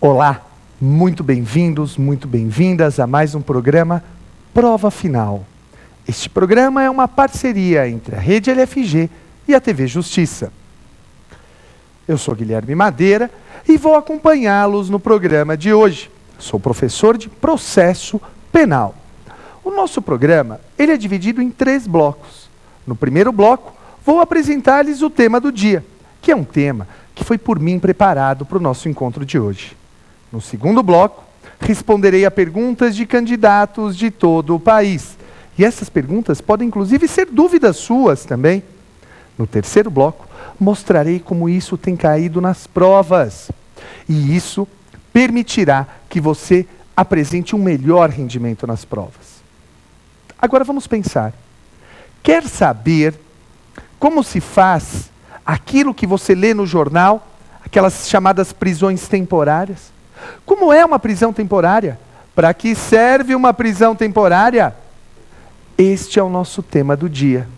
Olá, muito bem-vindos, muito bem-vindas a mais um programa Prova Final. Este programa é uma parceria entre a Rede LFG e a TV Justiça. Eu sou Guilherme Madeira e vou acompanhá-los no programa de hoje. Sou professor de Processo Penal. O nosso programa ele é dividido em 3 blocos. No primeiro bloco, vou apresentar-lhes o tema do dia, que é um tema que foi por mim preparado para o nosso encontro de hoje. No segundo bloco, responderei a perguntas de candidatos de todo o país. E essas perguntas podem inclusive ser dúvidas suas também. No terceiro bloco, mostrarei como isso tem caído nas provas. E isso permitirá que você apresente um melhor rendimento nas provas. Agora vamos pensar. Quer saber como se faz aquilo que você lê no jornal, aquelas chamadas prisões temporárias? Como é uma prisão temporária? Para que serve uma prisão temporária? Este é o nosso tema do dia.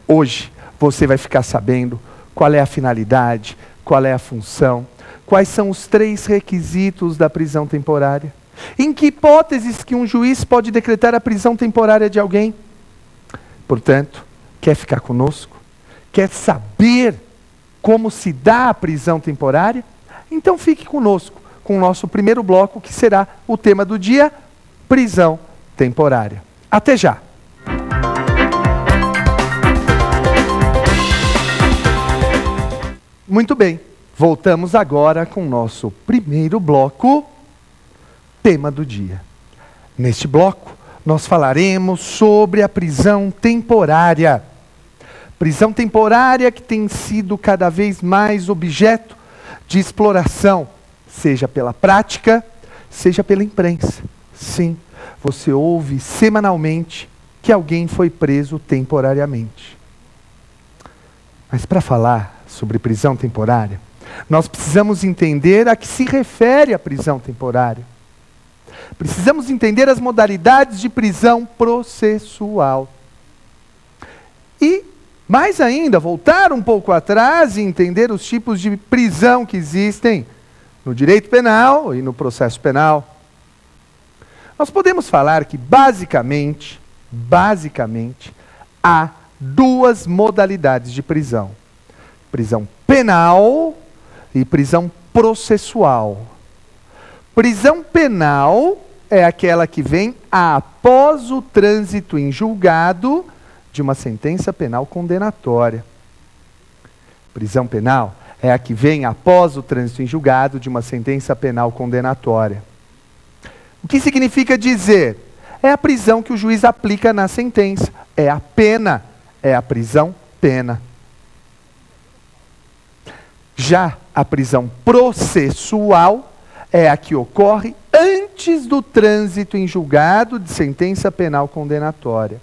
Hoje você vai ficar sabendo qual é a finalidade, qual é a função, quais são os 3 requisitos da prisão temporária. Em que hipóteses que um juiz pode decretar a prisão temporária de alguém? Portanto, quer ficar conosco? Quer saber como se dá a prisão temporária? Então fique conosco, com o nosso primeiro bloco, que será o tema do dia, prisão temporária. Até já! Muito bem, voltamos agora com o nosso primeiro bloco, tema do dia. Neste bloco, nós falaremos sobre a prisão temporária. Prisão temporária que tem sido cada vez mais objeto de exploração, seja pela prática, seja pela imprensa. Sim, você ouve semanalmente que alguém foi preso temporariamente. Mas para falar sobre prisão temporária, nós precisamos entender a que se refere a prisão temporária. Precisamos entender as modalidades de prisão processual. E mais ainda, voltar um pouco atrás e entender os tipos de prisão que existem no direito penal e no processo penal. Nós podemos falar que, basicamente, há 2 modalidades de prisão. Prisão penal e prisão processual. Prisão penal é aquela que vem após o trânsito em julgado de uma sentença penal condenatória. Prisão penal é a que vem após o trânsito em julgado de uma sentença penal condenatória. O que significa dizer? É a prisão que o juiz aplica na sentença. É a pena. É a prisão pena. Já a prisão processual é a que ocorre antes do trânsito em julgado de sentença penal condenatória.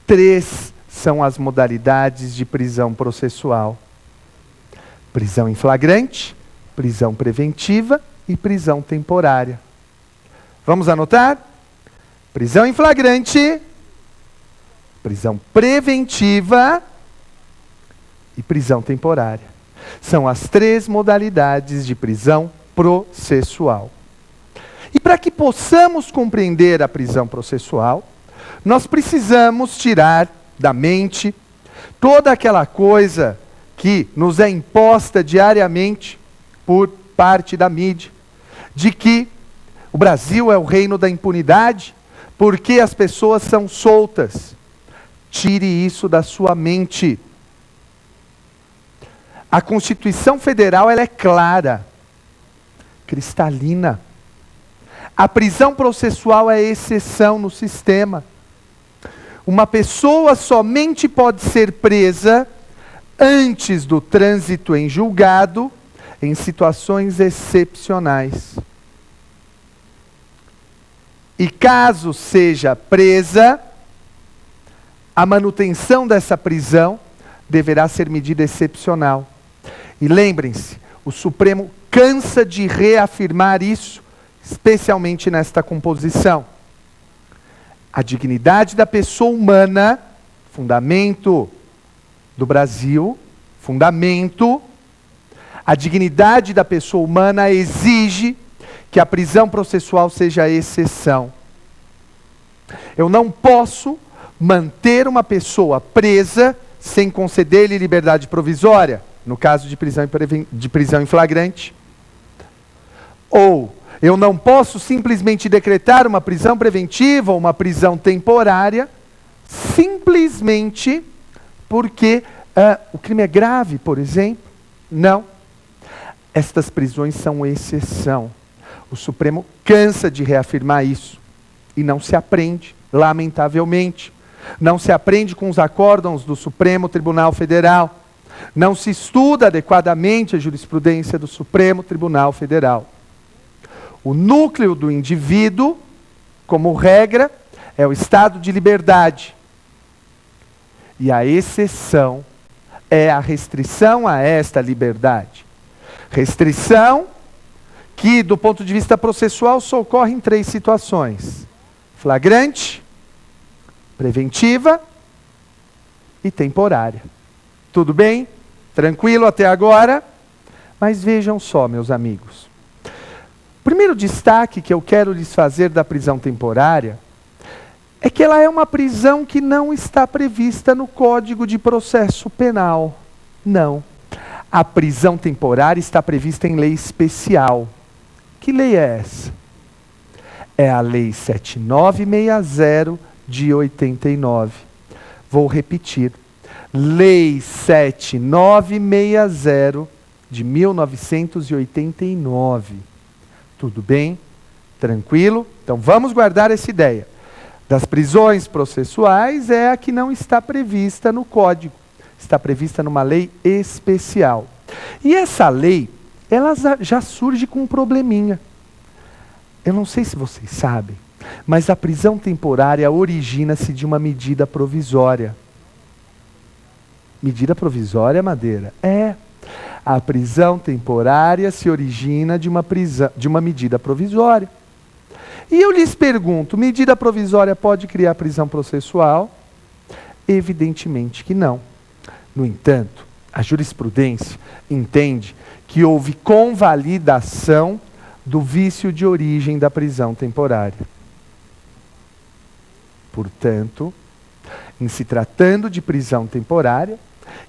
3 são as modalidades de prisão processual: prisão em flagrante, prisão preventiva e prisão temporária. Vamos anotar? Prisão em flagrante, prisão preventiva e prisão temporária. São as 3 modalidades de prisão processual. E para que possamos compreender a prisão processual, nós precisamos tirar da mente toda aquela coisa que nos é imposta diariamente por parte da mídia, de que o Brasil é o reino da impunidade porque as pessoas são soltas. Tire isso da sua mente. A Constituição Federal ela é clara, cristalina. A prisão processual é exceção no sistema. Uma pessoa somente pode ser presa antes do trânsito em julgado em situações excepcionais. E caso seja presa, a manutenção dessa prisão deverá ser medida excepcional. E lembrem-se, o Supremo cansa de reafirmar isso, especialmente nesta composição. A dignidade da pessoa humana, fundamento do Brasil, fundamento. A dignidade da pessoa humana exige que a prisão processual seja a exceção. Eu não posso manter uma pessoa presa sem conceder-lhe liberdade provisória, no caso de prisão em flagrante. Ou eu não posso simplesmente decretar uma prisão preventiva ou uma prisão temporária, simplesmente porque o crime é grave, por exemplo. Não. Estas prisões são exceção. O Supremo cansa de reafirmar isso. E não se aprende, lamentavelmente. Não se aprende com os acórdãos do Supremo Tribunal Federal. Não se estuda adequadamente a jurisprudência do Supremo Tribunal Federal. O núcleo do indivíduo, como regra, é o estado de liberdade. E a exceção é a restrição a esta liberdade. Restrição que, do ponto de vista processual, só ocorre em 3 situações: flagrante, preventiva e temporária. Tudo bem? Tranquilo até agora? Mas vejam só, meus amigos. O primeiro destaque que eu quero lhes fazer da prisão temporária é que ela é uma prisão que não está prevista no Código de Processo Penal. Não. A prisão temporária está prevista em lei especial. Que lei é essa? É a Lei 7960 de 89. Vou repetir. Lei 7960 de 1989. Tudo bem? Tranquilo? Então vamos guardar essa ideia. Das prisões processuais é a que não está prevista no Código. Está prevista numa lei especial. E essa lei, ela já surge com um probleminha. Eu não sei se vocês sabem, mas a prisão temporária origina-se de uma medida provisória. Medida provisória, Madeira? É. A prisão temporária se origina de uma medida provisória. E eu lhes pergunto, medida provisória pode criar prisão processual? Evidentemente que não. No entanto, a jurisprudência entende que houve convalidação do vício de origem da prisão temporária. Portanto, em se tratando de prisão temporária,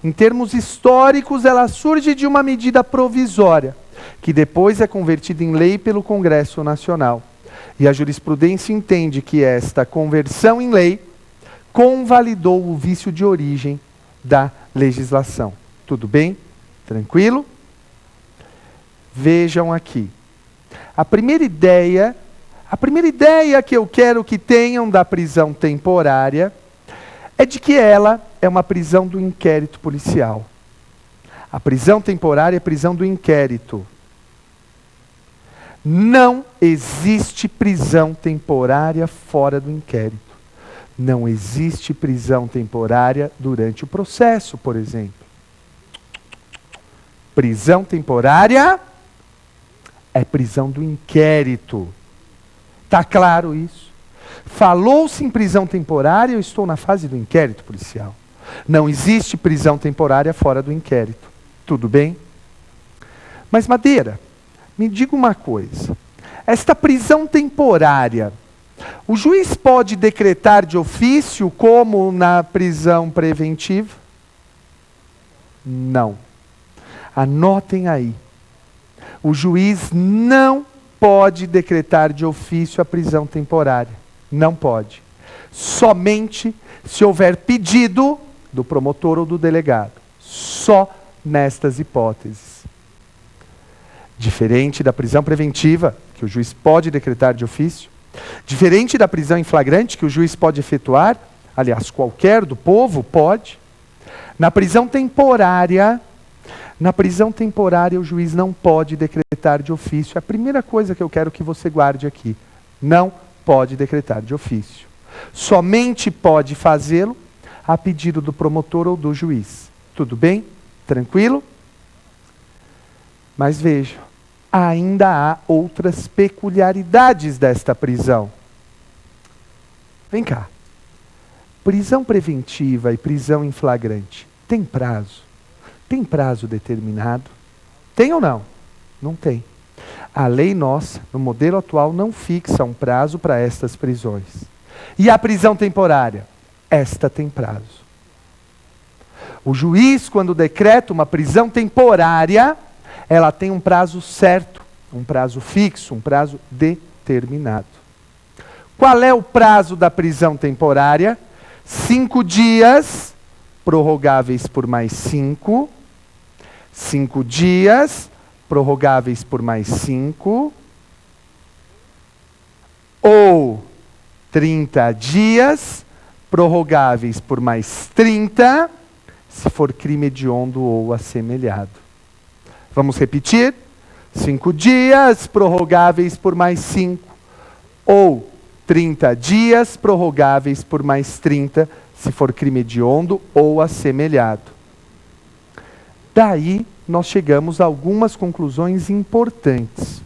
em termos históricos, ela surge de uma medida provisória, que depois é convertida em lei pelo Congresso Nacional. E a jurisprudência entende que esta conversão em lei convalidou o vício de origem da legislação. Tudo bem? Tranquilo? Vejam aqui. A primeira ideia que eu quero que tenham da prisão temporária é de que ela é uma prisão do inquérito policial. A prisão temporária é prisão do inquérito. Não existe prisão temporária fora do inquérito. Não existe prisão temporária durante o processo, por exemplo. Prisão temporária é prisão do inquérito. Está claro isso? Falou-se em prisão temporária, eu estou na fase do inquérito policial. Não existe prisão temporária fora do inquérito. Tudo bem? Mas, Madeira, me diga uma coisa. Esta prisão temporária, o juiz pode decretar de ofício como na prisão preventiva? Não. Anotem aí. O juiz não pode decretar de ofício a prisão temporária. Não pode. Somente se houver pedido do promotor ou do delegado. Só nestas hipóteses. Diferente da prisão preventiva, que o juiz pode decretar de ofício. Diferente da prisão em flagrante, que o juiz pode efetuar. Aliás, qualquer do povo pode. Na prisão temporária, o juiz não pode decretar de ofício. É a primeira coisa que eu quero que você guarde aqui. Não pode decretar de ofício. Somente pode fazê-lo a pedido do promotor ou do juiz. Tudo bem? Tranquilo? Mas veja, ainda há outras peculiaridades desta prisão. Vem cá. Prisão preventiva e prisão em flagrante tem prazo? Tem prazo determinado? Tem ou não? Não tem. A lei nossa, no modelo atual, não fixa um prazo para estas prisões. E a prisão temporária? Esta tem prazo. O juiz, quando decreta uma prisão temporária, ela tem um prazo certo, um prazo fixo, um prazo determinado. Qual é o prazo da prisão temporária? 5 dias, prorrogáveis por mais 5. 5 dias, prorrogáveis por mais 5. Ou 30 dias, prorrogáveis por mais 30, se for crime hediondo ou assemelhado. Vamos repetir? 5 dias, prorrogáveis por mais 5. Ou 30 dias, prorrogáveis por mais 30, se for crime hediondo ou assemelhado. Daí, nós chegamos a algumas conclusões importantes.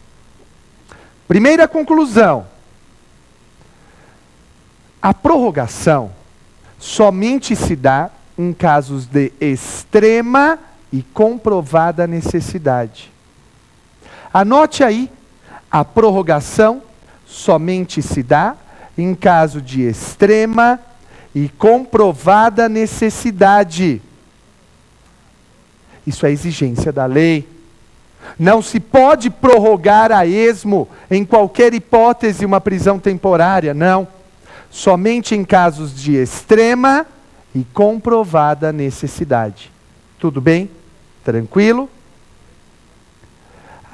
Primeira conclusão. A prorrogação somente se dá em casos de extrema e comprovada necessidade. Anote aí, a prorrogação somente se dá em caso de extrema e comprovada necessidade. Isso é exigência da lei. Não se pode prorrogar a esmo em qualquer hipótese uma prisão temporária, não. Somente em casos de extrema e comprovada necessidade. Tudo bem? Tranquilo?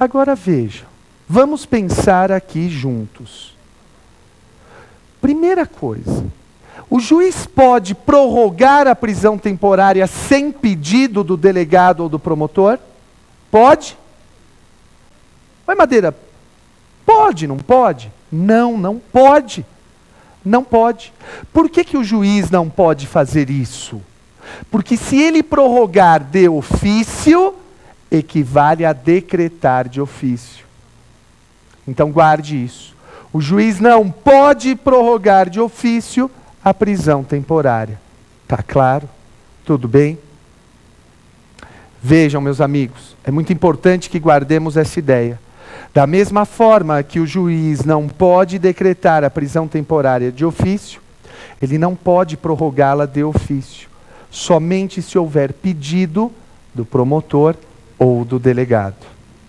Agora vejam, vamos pensar aqui juntos. Primeira coisa, o juiz pode prorrogar a prisão temporária sem pedido do delegado ou do promotor? Pode? Mas Madeira, pode, não pode? Não, não pode. Não pode. Por que o juiz não pode fazer isso? Porque se ele prorrogar de ofício, equivale a decretar de ofício. Então guarde isso. O juiz não pode prorrogar de ofício a prisão temporária. Tá claro? Tudo bem? Vejam, meus amigos, é muito importante que guardemos essa ideia. Da mesma forma que o juiz não pode decretar a prisão temporária de ofício, ele não pode prorrogá-la de ofício, somente se houver pedido do promotor ou do delegado.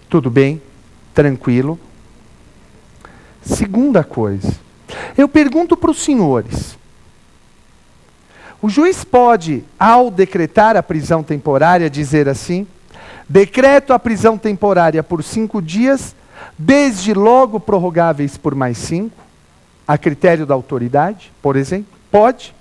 Tudo bem? Tranquilo? Segunda coisa, eu pergunto para os senhores, o juiz pode, ao decretar a prisão temporária, dizer assim: decreto a prisão temporária por 5 dias, desde logo prorrogáveis por mais 5, a critério da autoridade, por exemplo? Pode?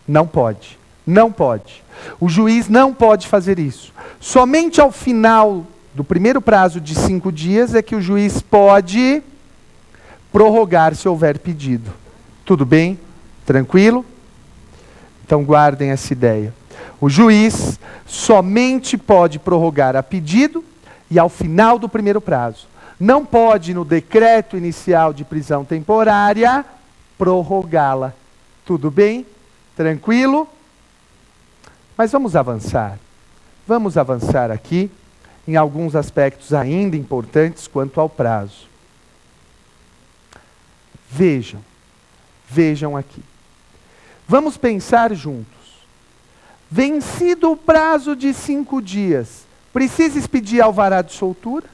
Não pode. Não pode. O juiz não pode fazer isso. Somente ao final do primeiro prazo de 5 dias é que o juiz pode prorrogar se houver pedido. Tudo bem? Tranquilo? Então guardem essa ideia. O juiz somente pode prorrogar a pedido e ao final do primeiro prazo. Não pode, no decreto inicial de prisão temporária, prorrogá-la. Tudo bem? Tranquilo? Mas vamos avançar. Vamos avançar aqui em alguns aspectos ainda importantes quanto ao prazo. Vejam aqui. Vamos pensar juntos. Vencido o prazo de 5 dias, precisa expedir alvará de soltura?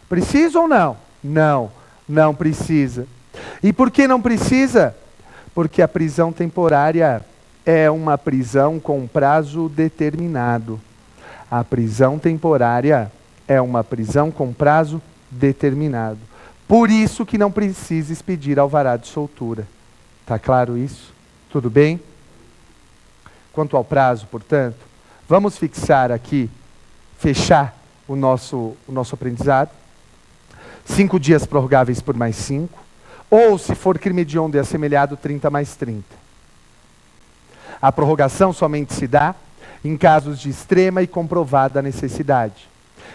Precisa ou não? Não, não precisa. E por que não precisa? Porque a prisão temporária é uma prisão com prazo determinado. A prisão temporária é uma prisão com prazo determinado. Por isso que não precisa expedir alvará de soltura. Está claro isso? Tudo bem? Quanto ao prazo, portanto, vamos fixar aqui, fechar o nosso aprendizado. 5 dias prorrogáveis por mais 5, ou se for crime hediondo e assemelhado, 30 mais 30. A prorrogação somente se dá em casos de extrema e comprovada necessidade.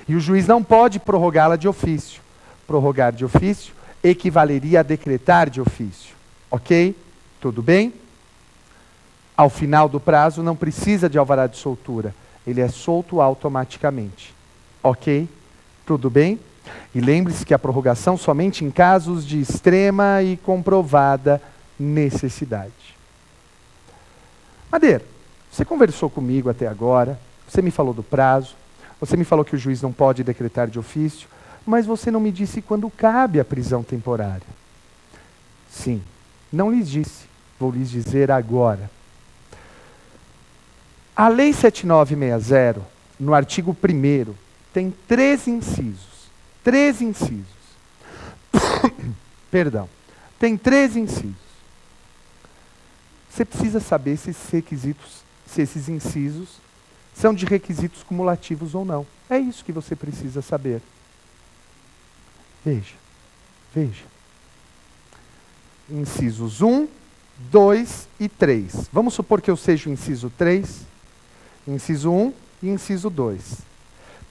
E o juiz não pode prorrogá-la de ofício. Prorrogar de ofício equivaleria a decretar de ofício. Ok? Tudo bem? Ao final do prazo não precisa de alvará de soltura. Ele é solto automaticamente. Ok? Tudo bem? E lembre-se que a prorrogação somente em casos de extrema e comprovada necessidade. Madeira, você conversou comigo até agora, você me falou do prazo, você me falou que o juiz não pode decretar de ofício, mas você não me disse quando cabe a prisão temporária. Sim, não lhes disse, vou lhes dizer agora. A Lei 7960, no artigo 1º, tem 3 incisos. 3 incisos. Perdão. Tem 3 incisos. Você precisa saber se esses requisitos, se esses incisos são de requisitos cumulativos ou não. É isso que você precisa saber. Veja. Veja. Incisos 1, 2 e 3. Vamos supor que eu seja o inciso 3, inciso 1 e inciso 2.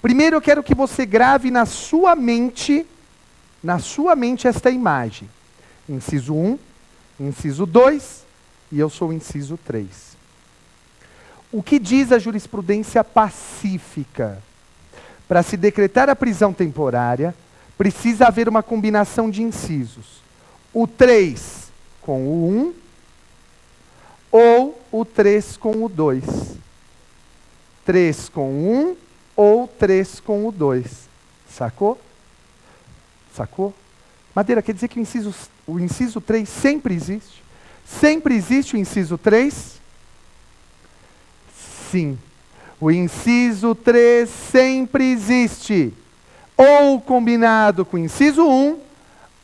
Primeiro eu quero que você grave na sua mente esta imagem. Inciso 1, inciso 2 e eu sou o inciso 3. O que diz a jurisprudência pacífica? Para se decretar a prisão temporária, precisa haver uma combinação de incisos. O 3 com o 1 ou o 3 com o 2. 3 com o 1 ou 3 com o 2. Sacou? Sacou? Madeira, quer dizer que o inciso 3 sempre existe? Sempre existe o inciso 3? Sim. O inciso 3 sempre existe. Ou combinado com o inciso 1,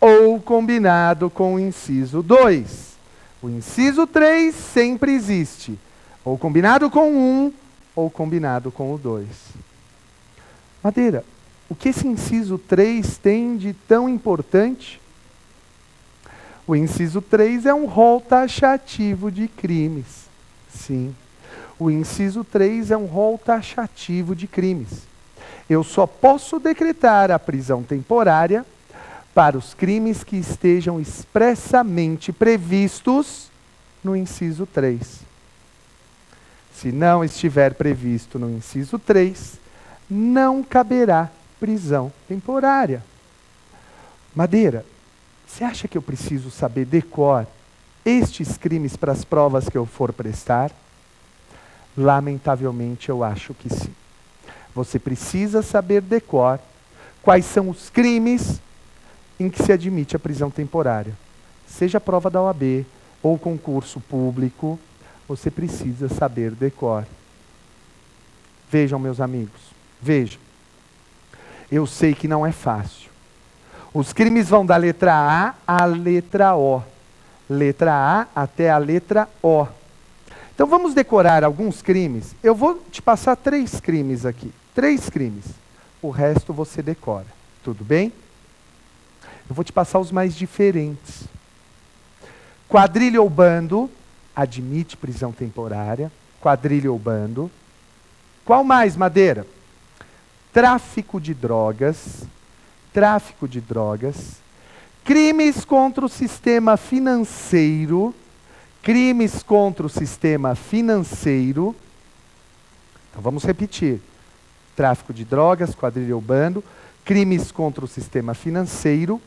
ou combinado com o inciso 2. O inciso 3 sempre existe. Ou combinado com o 1, ou combinado com o 2. Madeira, o que esse inciso 3 tem de tão importante? O inciso 3 é um rol taxativo de crimes. Sim. O inciso 3 é um rol taxativo de crimes. Eu só posso decretar a prisão temporária para os crimes que estejam expressamente previstos no inciso 3. Se não estiver previsto no inciso 3, não caberá prisão temporária. Madeira, você acha que eu preciso saber de cor estes crimes para as provas que eu for prestar? Lamentavelmente, eu acho que sim. Você precisa saber de cor quais são os crimes em que se admite a prisão temporária. Seja a prova da OAB ou concurso público, você precisa saber de cor. Vejam, meus amigos, vejam. Eu sei que não é fácil. Os crimes vão da letra A à letra O. Letra A até a letra O. Então vamos decorar alguns crimes. Eu vou te passar 3 crimes aqui. 3 crimes. O resto você decora. Tudo bem? Eu vou te passar os mais diferentes. Quadrilha ou bando admite prisão temporária. Quadrilha ou bando. Qual mais, Madeira? Tráfico de drogas. Tráfico de drogas. Crimes contra o sistema financeiro. Crimes contra o sistema financeiro. Então vamos repetir. Tráfico de drogas, quadrilha ou bando, crimes contra o sistema financeiro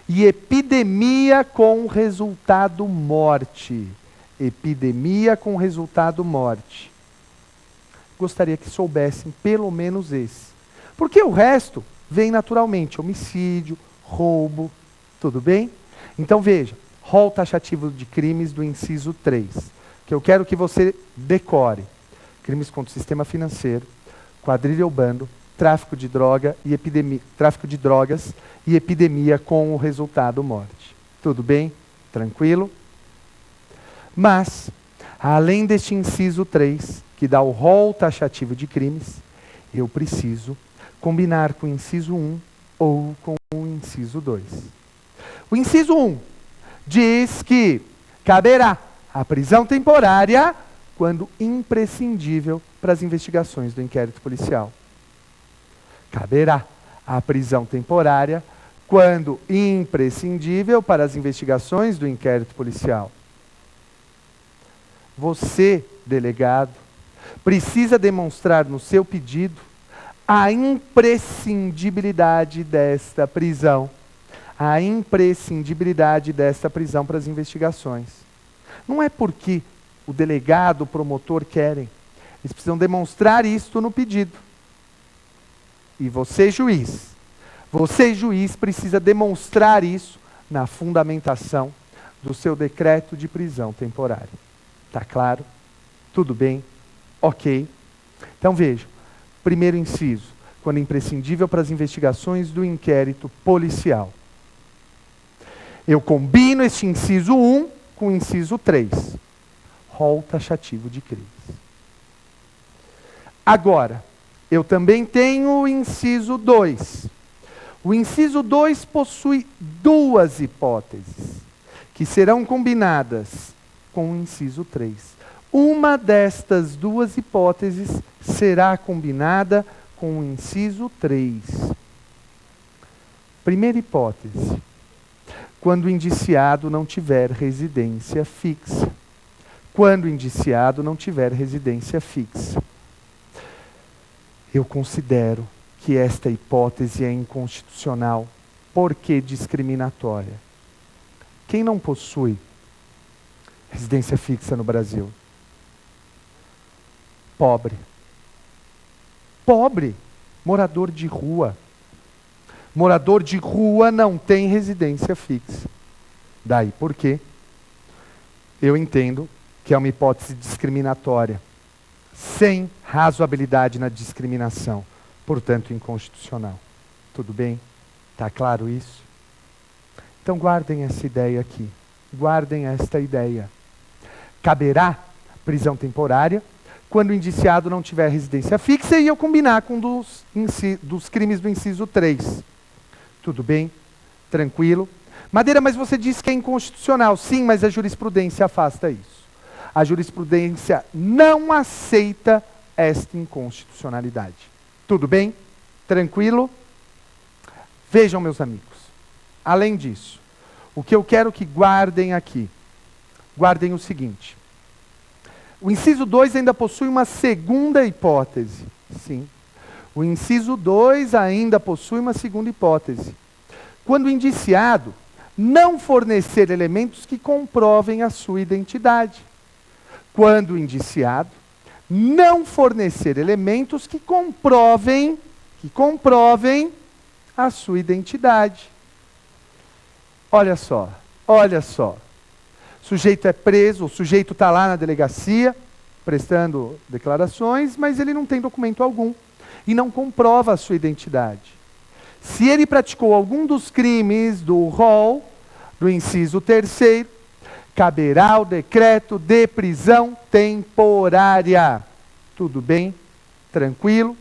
e epidemia com resultado morte. Epidemia com resultado morte. Gostaria que soubessem pelo menos esse. Porque o resto vem naturalmente. Homicídio, roubo, tudo bem? Então veja, rol taxativo de crimes do inciso 3, que eu quero que você decore. Crimes contra o sistema financeiro, quadrilha ou bando, tráfico de drogas e epidemia com o resultado morte. Tudo bem? Tranquilo? Mas, além deste inciso 3, que dá o rol taxativo de crimes, eu preciso combinar com o inciso 1 ou com o inciso 2. O inciso 1 diz que caberá a prisão temporária quando imprescindível para as investigações do inquérito policial. Caberá a prisão temporária quando imprescindível para as investigações do inquérito policial. Você, delegado, precisa demonstrar no seu pedido a imprescindibilidade desta prisão. A imprescindibilidade desta prisão para as investigações. Não é porque o delegado, o promotor querem. Eles precisam demonstrar isto no pedido. E você, juiz, precisa demonstrar isso na fundamentação do seu decreto de prisão temporária. Tá claro? Tudo bem? Ok. Então vejam, primeiro inciso, quando imprescindível para as investigações do inquérito policial. Eu combino este inciso 1 com o inciso 3. Rol taxativo de crimes. Agora, eu também tenho o inciso 2. O inciso 2 possui duas hipóteses, que serão combinadas com o inciso 3. Uma destas duas hipóteses será combinada com o inciso 3. Primeira hipótese. Quando o indiciado não tiver residência fixa. Quando o indiciado não tiver residência fixa. Eu considero que esta hipótese é inconstitucional, porque discriminatória. Quem não possui residência fixa no Brasil? Pobre. Pobre. Morador de rua. Morador de rua não tem residência fixa. Daí por quê? Eu entendo que é uma hipótese discriminatória, sem razoabilidade na discriminação, portanto inconstitucional. Tudo bem? Está claro isso? Então guardem essa ideia aqui. Guardem esta ideia. Caberá prisão temporária quando o indiciado não tiver residência fixa e eu combinar com dos crimes do inciso 3. Tudo bem? Tranquilo? Madeira, mas você disse que é inconstitucional. Sim, mas a jurisprudência afasta isso. A jurisprudência não aceita esta inconstitucionalidade. Tudo bem? Tranquilo? Vejam, meus amigos. Além disso, o que eu quero que guardem aqui, guardem o seguinte. O inciso 2 ainda possui uma segunda hipótese. Sim. O inciso 2 ainda possui uma segunda hipótese. Quando o indiciado não fornecer elementos que comprovem a sua identidade. Quando o indiciado não fornecer elementos que comprovem a sua identidade. Olha só. O sujeito é preso, o sujeito está lá na delegacia, prestando declarações, mas ele não tem documento algum e não comprova a sua identidade. Se ele praticou algum dos crimes do rol, do inciso 3º, caberá o decreto de prisão temporária. Tudo bem? Tranquilo?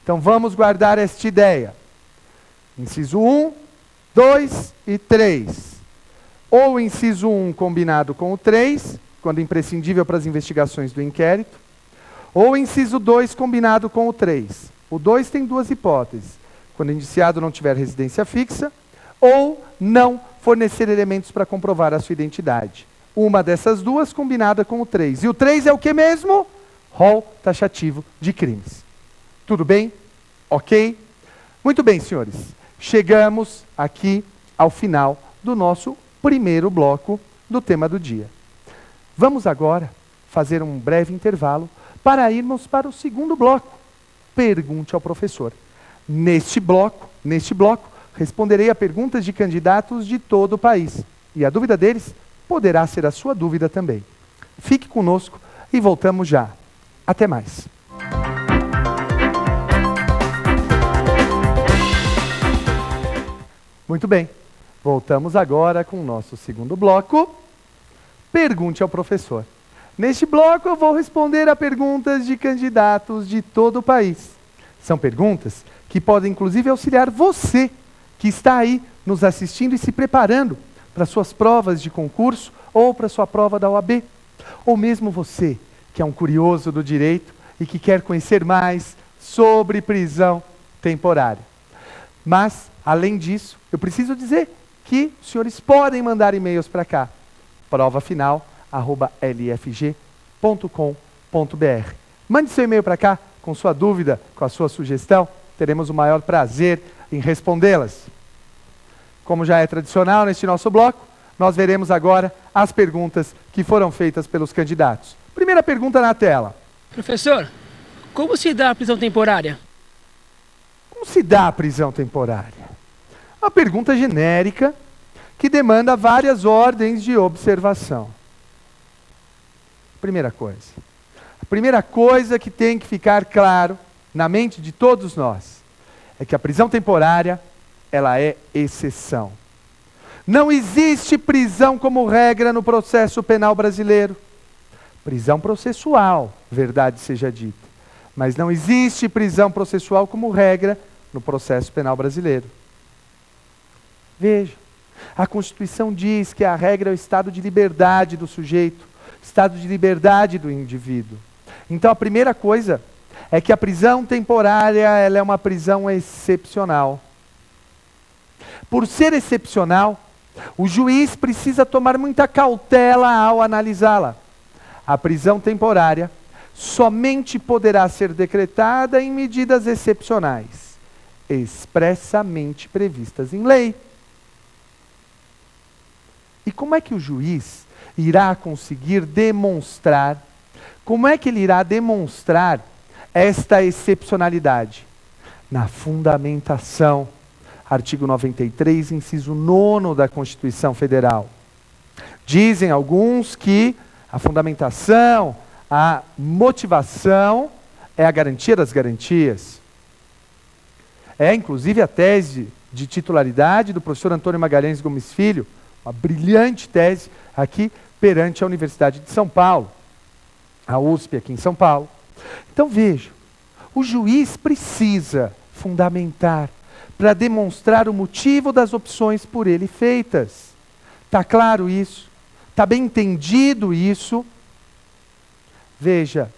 Então vamos guardar esta ideia. Inciso 1, 2 e 3. Ou o inciso 1 combinado com o 3, quando imprescindível para as investigações do inquérito, ou o inciso 2 combinado com o 3. O 2 tem duas hipóteses. Quando o indiciado não tiver residência fixa, ou não fornecer elementos para comprovar a sua identidade. Uma dessas duas combinada com o 3. E o 3 é o que mesmo? Rol taxativo de crimes. Tudo bem? Ok? Muito bem, senhores. Chegamos aqui ao final do nosso primeiro bloco do tema do dia. Vamos agora fazer um breve intervalo para irmos para o segundo bloco. Pergunte ao professor. Neste bloco, responderei a perguntas de candidatos de todo o país. E a dúvida deles poderá ser a sua dúvida também. Fique conosco e voltamos já. Até mais. Muito bem. Voltamos agora com o nosso segundo bloco. Pergunte ao professor. Neste bloco eu vou responder a perguntas de candidatos de todo o país. São perguntas que podem inclusive auxiliar você que está aí nos assistindo e se preparando para suas provas de concurso ou para sua prova da OAB. Ou mesmo você que é um curioso do direito e que quer conhecer mais sobre prisão temporária. Mas, além disso, eu preciso dizer que os senhores podem mandar e-mails para cá. provafinal@lfg.com.br. Mande seu e-mail para cá com sua dúvida, com a sua sugestão, teremos o maior prazer em respondê-las. Como já é tradicional neste nosso bloco, nós veremos agora as perguntas que foram feitas pelos candidatos. Primeira pergunta na tela. Professor, como se dá a prisão temporária? Como se dá a prisão temporária? Uma pergunta genérica que demanda várias ordens de observação. Primeira coisa. A primeira coisa que tem que ficar claro na mente de todos nós é que a prisão temporária, ela é exceção. Não existe prisão como regra no processo penal brasileiro. Prisão processual, verdade seja dita. Mas não existe prisão processual como regra no processo penal brasileiro. Veja, a Constituição diz que a regra é o estado de liberdade do sujeito, estado de liberdade do indivíduo. Então a primeira coisa é que a prisão temporária, ela é uma prisão excepcional. Por ser excepcional, o juiz precisa tomar muita cautela ao analisá-la. A prisão temporária somente poderá ser decretada em medidas excepcionais, expressamente previstas em lei. E como é que o juiz irá conseguir demonstrar, como é que ele irá demonstrar esta excepcionalidade? Na fundamentação, artigo 93, inciso 9 da Constituição Federal. Dizem alguns que a fundamentação, a motivação é a garantia das garantias. É inclusive a tese de titularidade do professor Antônio Magalhães Gomes Filho, uma brilhante tese aqui perante a Universidade de São Paulo, a USP aqui em São Paulo. Então veja, o juiz precisa fundamentar para demonstrar o motivo das opções por ele feitas. Está claro isso? Está bem entendido isso? Veja,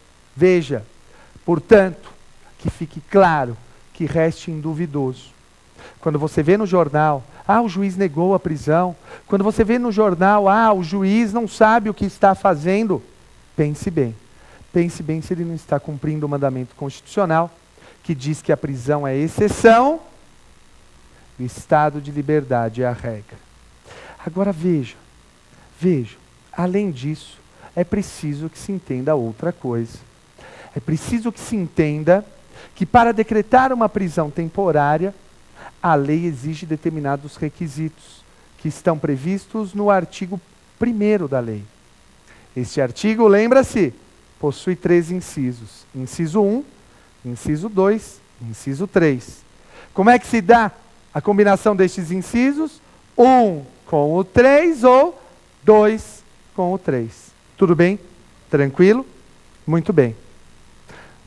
portanto, que fique claro, que reste induvidoso. Quando você vê no jornal, o juiz negou a prisão. Quando você vê no jornal, o juiz não sabe o que está fazendo. Pense bem se ele não está cumprindo o mandamento constitucional, que diz que a prisão é exceção, o estado de liberdade é a regra. Agora veja, além disso, é preciso que se entenda outra coisa. É preciso que se entenda que para decretar uma prisão temporária, a lei exige determinados requisitos, que estão previstos no artigo 1º da lei. Este artigo, lembra-se, possui 3 incisos. Inciso 1, inciso 2, inciso 3. Como é que se dá a combinação destes incisos? 1 com o 3 ou 2 com o 3. Tudo bem? Tranquilo? Muito bem.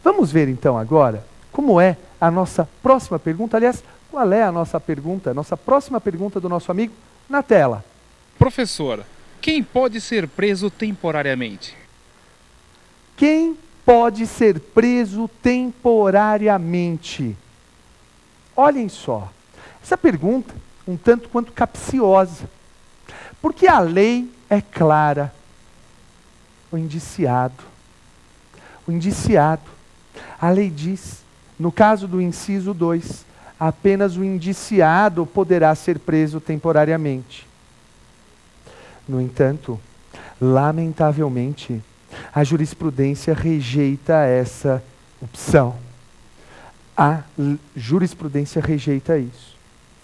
Vamos ver então agora como é a nossa próxima pergunta. Aliás, qual é a nossa pergunta, nossa próxima pergunta do nosso amigo na tela. Professor, quem pode ser preso temporariamente? Quem pode ser preso temporariamente? Olhem só, essa pergunta um tanto quanto capciosa, porque a lei é clara. O indiciado, a lei diz, no caso do inciso 2, apenas o indiciado poderá ser preso temporariamente. No entanto, lamentavelmente, a jurisprudência rejeita essa opção. A jurisprudência rejeita isso.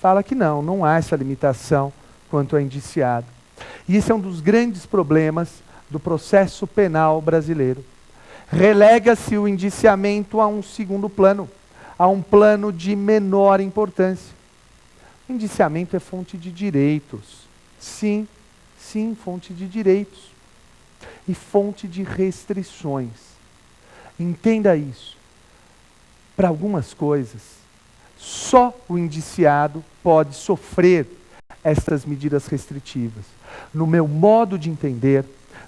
Fala que não há essa limitação quanto ao indiciado. E esse é um dos grandes problemas do processo penal brasileiro. Relega-se o indiciamento a um segundo plano, a um plano de menor importância. O indiciamento é fonte de direitos. Sim, fonte de direitos. E fonte de restrições. Entenda isso. Para algumas coisas, só o indiciado pode sofrer estas medidas restritivas. No meu modo de entender,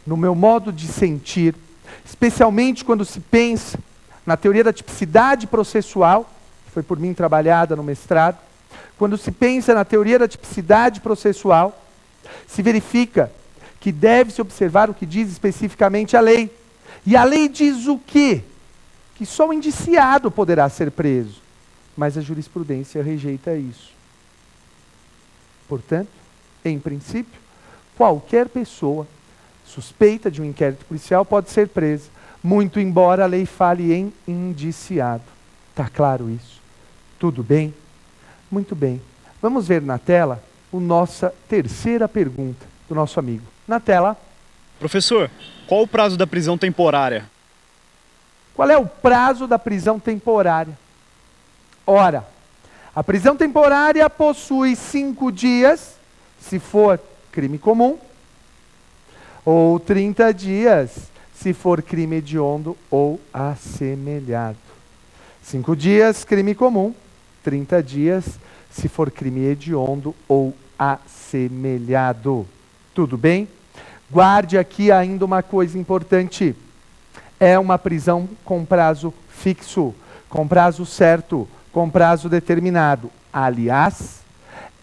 no meu modo de sentir, especialmente quando se pensa na teoria da tipicidade processual, que foi por mim trabalhada no mestrado, quando se pensa na teoria da tipicidade processual, se verifica que deve-se observar o que diz especificamente a lei. E a lei diz o quê? Que só o indiciado poderá ser preso. mas a jurisprudência rejeita isso. Portanto, em princípio, qualquer pessoa suspeita de um inquérito policial pode ser presa, muito embora a lei fale em indiciado. Está claro isso? Tudo bem? Muito bem. Vamos ver na tela a nossa terceira pergunta do nosso amigo. Na tela. Professor, qual o prazo da prisão temporária? Qual é o prazo da prisão temporária? Ora, a prisão temporária possui 5 dias, se for crime comum, ou 30 dias, se for crime hediondo ou assemelhado. 5 dias, crime comum, 30 dias, se for crime hediondo ou assemelhado. Tudo bem? Guarde aqui ainda uma coisa importante. É uma prisão com prazo fixo, com prazo certo, com prazo determinado. Aliás,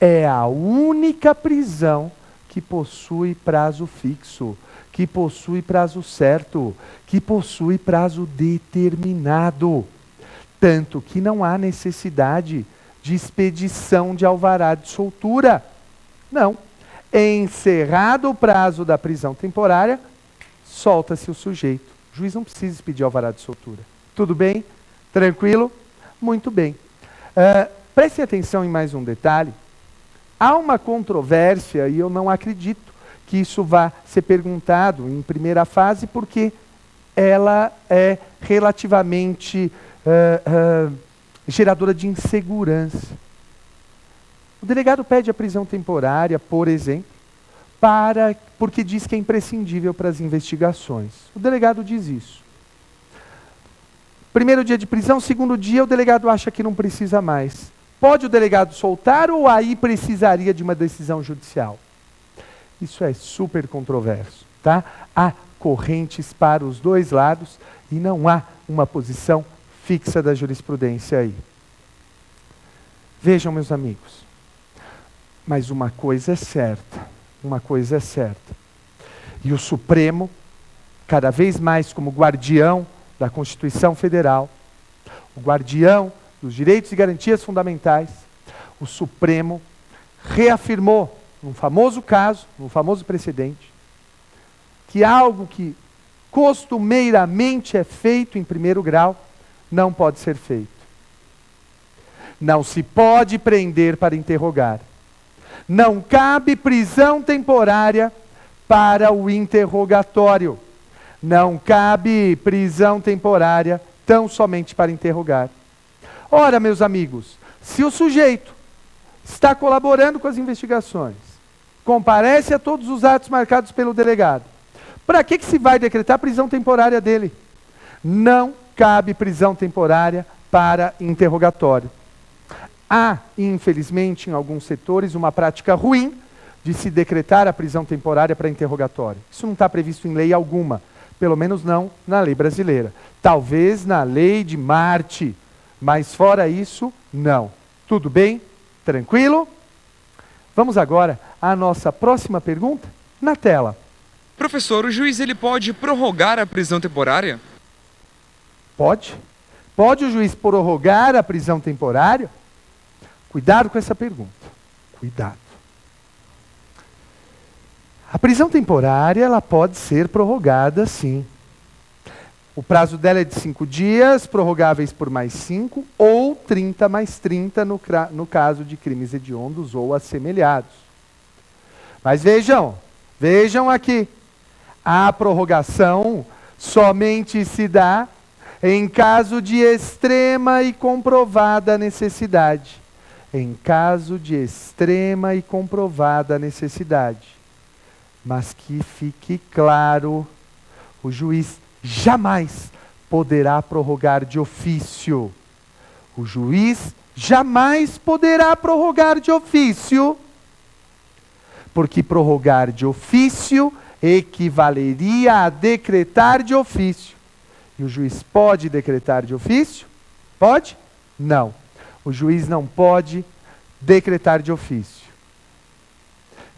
é a única prisão que possui prazo fixo, que possui prazo certo, que possui prazo determinado. Tanto que não há necessidade de expedição de alvará de soltura. Não. Encerrado o prazo da prisão temporária, solta-se o sujeito. O juiz não precisa expedir alvará de soltura. Tudo bem? Tranquilo? Muito bem. Preste atenção em mais um detalhe. Há uma controvérsia, e eu não acredito que isso vá ser perguntado em primeira fase, porque ela é relativamente geradora de insegurança. O delegado pede a prisão temporária, por exemplo, porque diz que é imprescindível para as investigações. O delegado diz isso. Primeiro dia de prisão, segundo dia, o delegado acha que não precisa mais. Pode o delegado soltar ou aí precisaria de uma decisão judicial? Isso é super controverso, tá? Há correntes para os dois lados e não há uma posição fixa da jurisprudência aí. Vejam, meus amigos, mas uma coisa é certa, e o Supremo, cada vez mais como guardião da Constituição Federal, o guardião dos direitos e garantias fundamentais, o Supremo reafirmou, num famoso caso, num famoso precedente, que algo que costumeiramente é feito em primeiro grau, não pode ser feito. Não se pode prender para interrogar. Não cabe prisão temporária para o interrogatório. Não cabe prisão temporária tão somente para interrogar. Ora, meus amigos, se o sujeito está colaborando com as investigações, comparece a todos os atos marcados pelo delegado, para que se vai decretar prisão temporária dele? Não cabe prisão temporária para interrogatório. Há, infelizmente, em alguns setores, uma prática ruim de se decretar a prisão temporária para interrogatório. Isso não está previsto em lei alguma, pelo menos não na lei brasileira. Talvez na lei de Marte, mas fora isso, não. Tudo bem? Tranquilo? Vamos agora à nossa próxima pergunta na tela. Professor, o juiz ele pode prorrogar a prisão temporária? Pode? Pode o juiz prorrogar a prisão temporária? Cuidado com essa pergunta. Cuidado. A prisão temporária, ela pode ser prorrogada, sim. O prazo dela é de 5 dias, prorrogáveis por mais 5, ou 30 mais 30 no caso de crimes hediondos ou assemelhados. Mas vejam aqui. A prorrogação somente se dá em caso de extrema e comprovada necessidade. Em caso de extrema e comprovada necessidade. Mas que fique claro, o juiz jamais poderá prorrogar de ofício. O juiz jamais poderá prorrogar de ofício, porque prorrogar de ofício equivaleria a decretar de ofício. E o juiz pode decretar de ofício? Pode? Não. O juiz não pode decretar de ofício.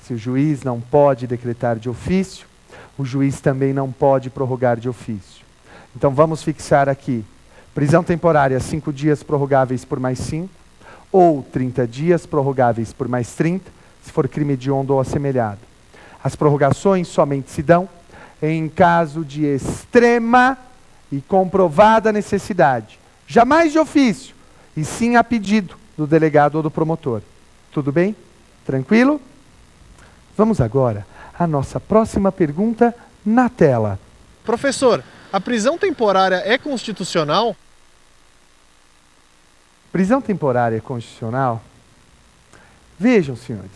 Se o juiz não pode decretar de ofício, o juiz também não pode prorrogar de ofício. Então vamos fixar aqui. Prisão temporária, 5 dias prorrogáveis por mais 5, ou 30 dias prorrogáveis por mais 30, se for crime hediondo ou assemelhado. As prorrogações somente se dão em caso de extrema e comprovada necessidade. Jamais de ofício, e sim a pedido do delegado ou do promotor. Tudo bem? Tranquilo? Vamos agora à nossa próxima pergunta na tela. Professor, a prisão temporária é constitucional? Prisão temporária é constitucional? Vejam, senhores,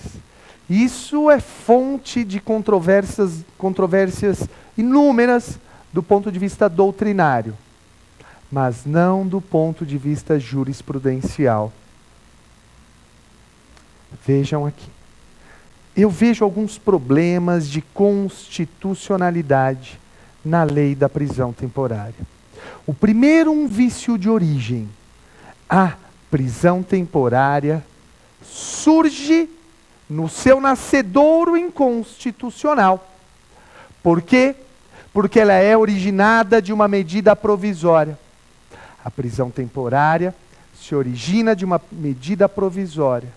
isso é fonte de controvérsias inúmeras do ponto de vista doutrinário, mas não do ponto de vista jurisprudencial. Vejam aqui. Eu vejo alguns problemas de constitucionalidade na lei da prisão temporária. O primeiro, um vício de origem. A prisão temporária surge no seu nascedouro inconstitucional. Por quê? Porque ela é originada de uma medida provisória. A prisão temporária se origina de uma medida provisória.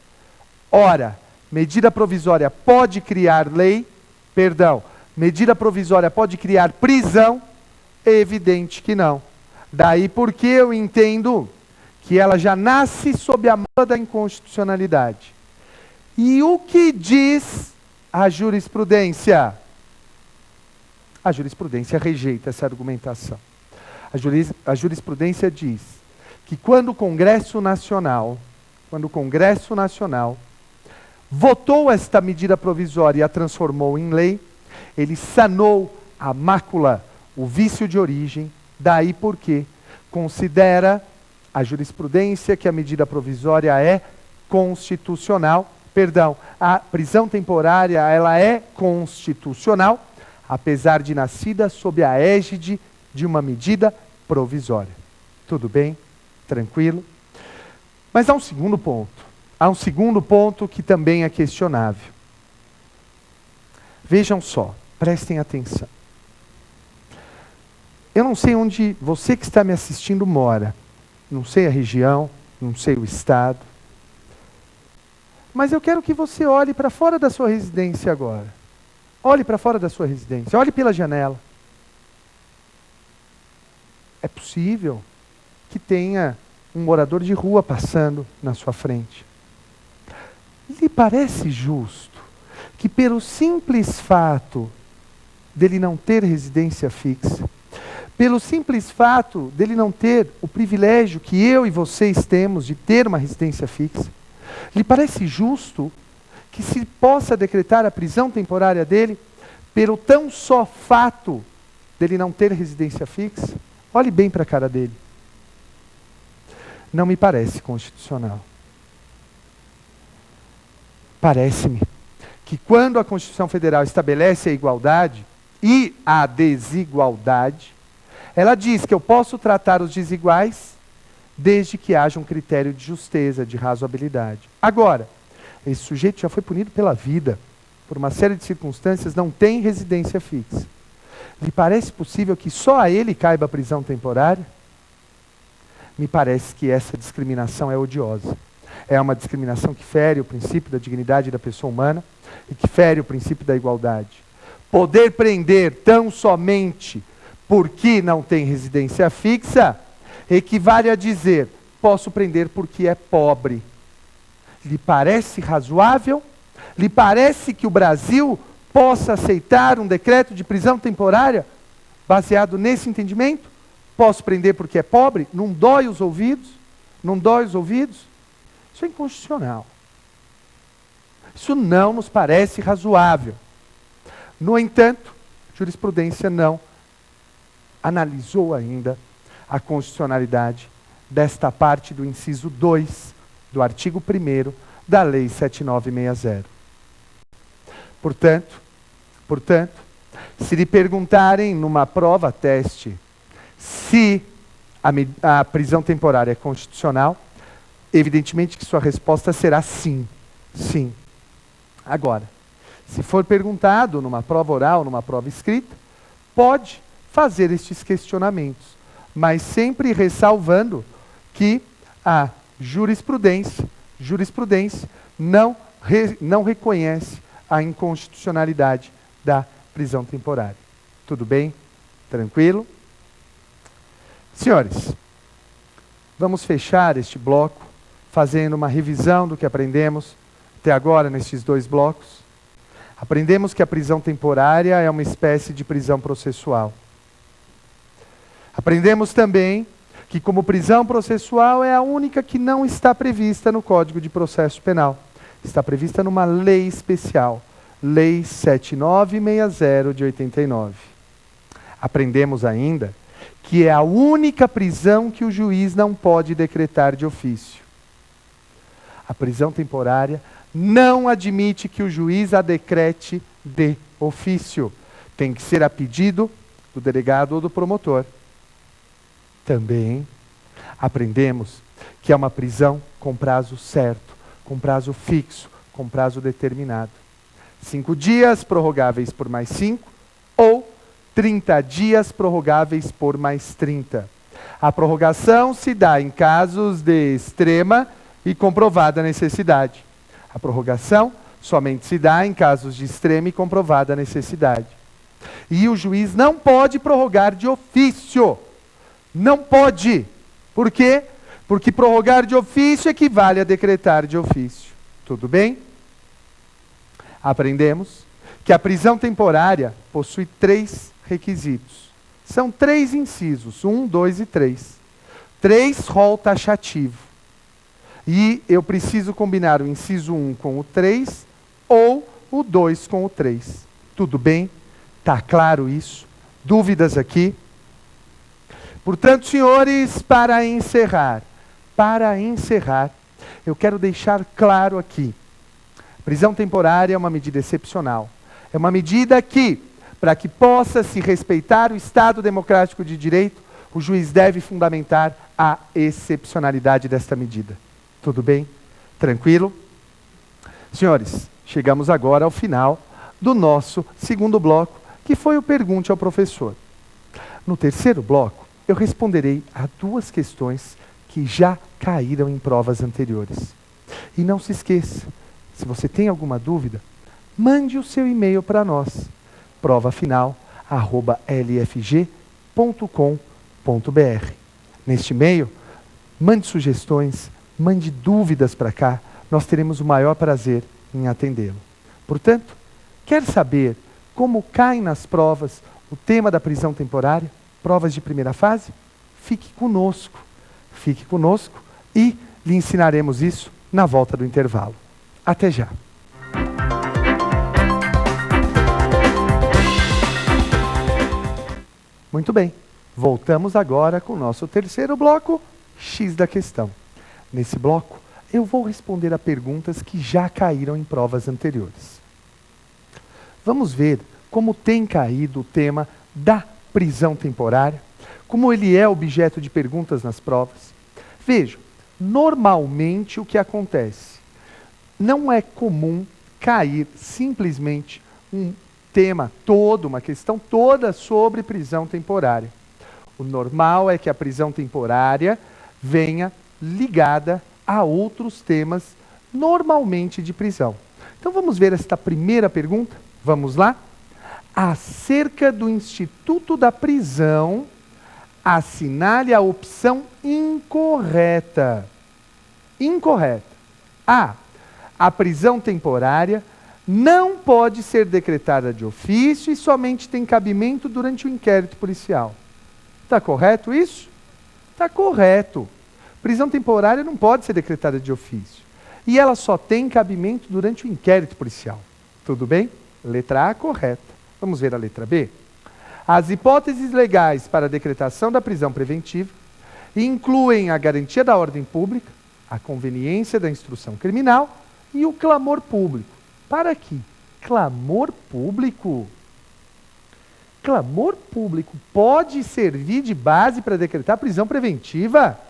Ora, medida provisória pode criar lei? Perdão, medida provisória pode criar prisão? É evidente que não. Daí porque eu entendo que ela já nasce sob a mão da inconstitucionalidade. E o que diz a jurisprudência? A jurisprudência rejeita essa argumentação. A jurisprudência diz que quando o Congresso Nacional votou esta medida provisória e a transformou em lei, ele sanou a mácula, o vício de origem, daí porque considera a jurisprudência que a medida provisória é constitucional, a prisão temporária ela é constitucional, apesar de nascida sob a égide de uma medida provisória. Tudo bem? Tranquilo? Mas há um segundo ponto. Há um segundo ponto que também é questionável. Vejam só, prestem atenção. Eu não sei onde você que está me assistindo mora. Não sei a região, não sei o estado. Mas eu quero que você olhe para fora da sua residência agora. Olhe para fora da sua residência, olhe pela janela. É possível que tenha um morador de rua passando na sua frente. Lhe parece justo que pelo simples fato dele não ter residência fixa, pelo simples fato dele não ter o privilégio que eu e vocês temos de ter uma residência fixa, lhe parece justo que se possa decretar a prisão temporária dele pelo tão só fato dele não ter residência fixa? Olhe bem para a cara dele. Não me parece constitucional. Parece-me que quando a Constituição Federal estabelece a igualdade e a desigualdade, ela diz que eu posso tratar os desiguais desde que haja um critério de justeza, de razoabilidade. Agora, esse sujeito já foi punido pela vida, por uma série de circunstâncias, não tem residência fixa. Lhe parece possível que só a ele caiba a prisão temporária? Me parece que essa discriminação é odiosa. É uma discriminação que fere o princípio da dignidade da pessoa humana e que fere o princípio da igualdade. Poder prender tão somente porque não tem residência fixa equivale a dizer, posso prender porque é pobre. Lhe parece razoável? Lhe parece que o Brasil possa aceitar um decreto de prisão temporária baseado nesse entendimento? Posso prender porque é pobre? Não dói os ouvidos? Não dói os ouvidos? Isso é inconstitucional. Isso não nos parece razoável. No entanto, a jurisprudência não analisou ainda a constitucionalidade desta parte do inciso 2 do artigo 1º da Lei 7960. Portanto, se lhe perguntarem numa prova teste se a prisão temporária é constitucional, evidentemente que sua resposta será sim. Sim. Agora, se for perguntado numa prova oral, numa prova escrita, pode fazer estes questionamentos. mas sempre ressalvando que a jurisprudência não reconhece a inconstitucionalidade da prisão temporária. Tudo bem? Tranquilo? Senhores, vamos fechar este bloco fazendo uma revisão do que aprendemos até agora nestes 2 blocos. Aprendemos que a prisão temporária é uma espécie de prisão processual. Aprendemos também que, como prisão processual, é a única que não está prevista no Código de Processo Penal. Está prevista numa lei especial, Lei 7960 de 89. Aprendemos ainda que é a única prisão que o juiz não pode decretar de ofício. A prisão temporária não admite que o juiz a decrete de ofício. Tem que ser a pedido do delegado ou do promotor. Também aprendemos que é uma prisão com prazo certo, com prazo fixo, com prazo determinado. 5 dias prorrogáveis por mais 5 ou 30 dias prorrogáveis por mais 30. A prorrogação se dá em casos de extrema e comprovada necessidade. A prorrogação somente se dá em casos de extrema e comprovada necessidade. E o juiz não pode prorrogar de ofício. Não pode. Por quê? Porque prorrogar de ofício equivale a decretar de ofício. Tudo bem? Aprendemos que a prisão temporária possui 3 requisitos. São 3 incisos, 1, 2 e 3. 3 rol taxativo. E eu preciso combinar o inciso 1 com o 3 ou o 2 com o 3. Tudo bem? Está claro isso? Dúvidas aqui? Portanto, senhores, para encerrar, eu quero deixar claro aqui. Prisão temporária é uma medida excepcional. É uma medida que, para que possa se respeitar o Estado democrático de direito, o juiz deve fundamentar a excepcionalidade desta medida. Tudo bem? Tranquilo? Senhores, chegamos agora ao final do nosso segundo bloco, que foi o Pergunte ao Professor. No terceiro bloco, eu responderei a 2 questões que já caíram em provas anteriores. E não se esqueça, se você tem alguma dúvida, mande o seu e-mail para nós, provafinal@lfg.com.br. Neste e-mail, mande sugestões, mande dúvidas para cá, nós teremos o maior prazer em atendê-lo. Portanto, quer saber como cai nas provas o tema da prisão temporária? Provas de primeira fase? Fique conosco e lhe ensinaremos isso na volta do intervalo. Até já. Muito bem, voltamos agora com o nosso terceiro bloco, X da questão. Nesse bloco, eu vou responder a perguntas que já caíram em provas anteriores. Vamos ver como tem caído o tema da prisão temporária, como ele é objeto de perguntas nas provas. Vejam, normalmente o que acontece? Não é comum cair simplesmente um tema todo, uma questão toda sobre prisão temporária. O normal é que a prisão temporária venha ligada a outros temas, normalmente de prisão. Então vamos ver esta primeira pergunta? Vamos lá? Acerca do Instituto da Prisão, assinale a opção incorreta. Incorreta. A prisão temporária não pode ser decretada de ofício e somente tem cabimento durante o inquérito policial. Está correto isso? Está correto. Prisão temporária não pode ser decretada de ofício. E ela só tem cabimento durante o inquérito policial. Tudo bem? Letra A correta. Vamos ver a letra B? As hipóteses legais para a decretação da prisão preventiva incluem a garantia da ordem pública, a conveniência da instrução criminal e o clamor público. Para aqui. Clamor público? Clamor público pode servir de base para decretar prisão preventiva?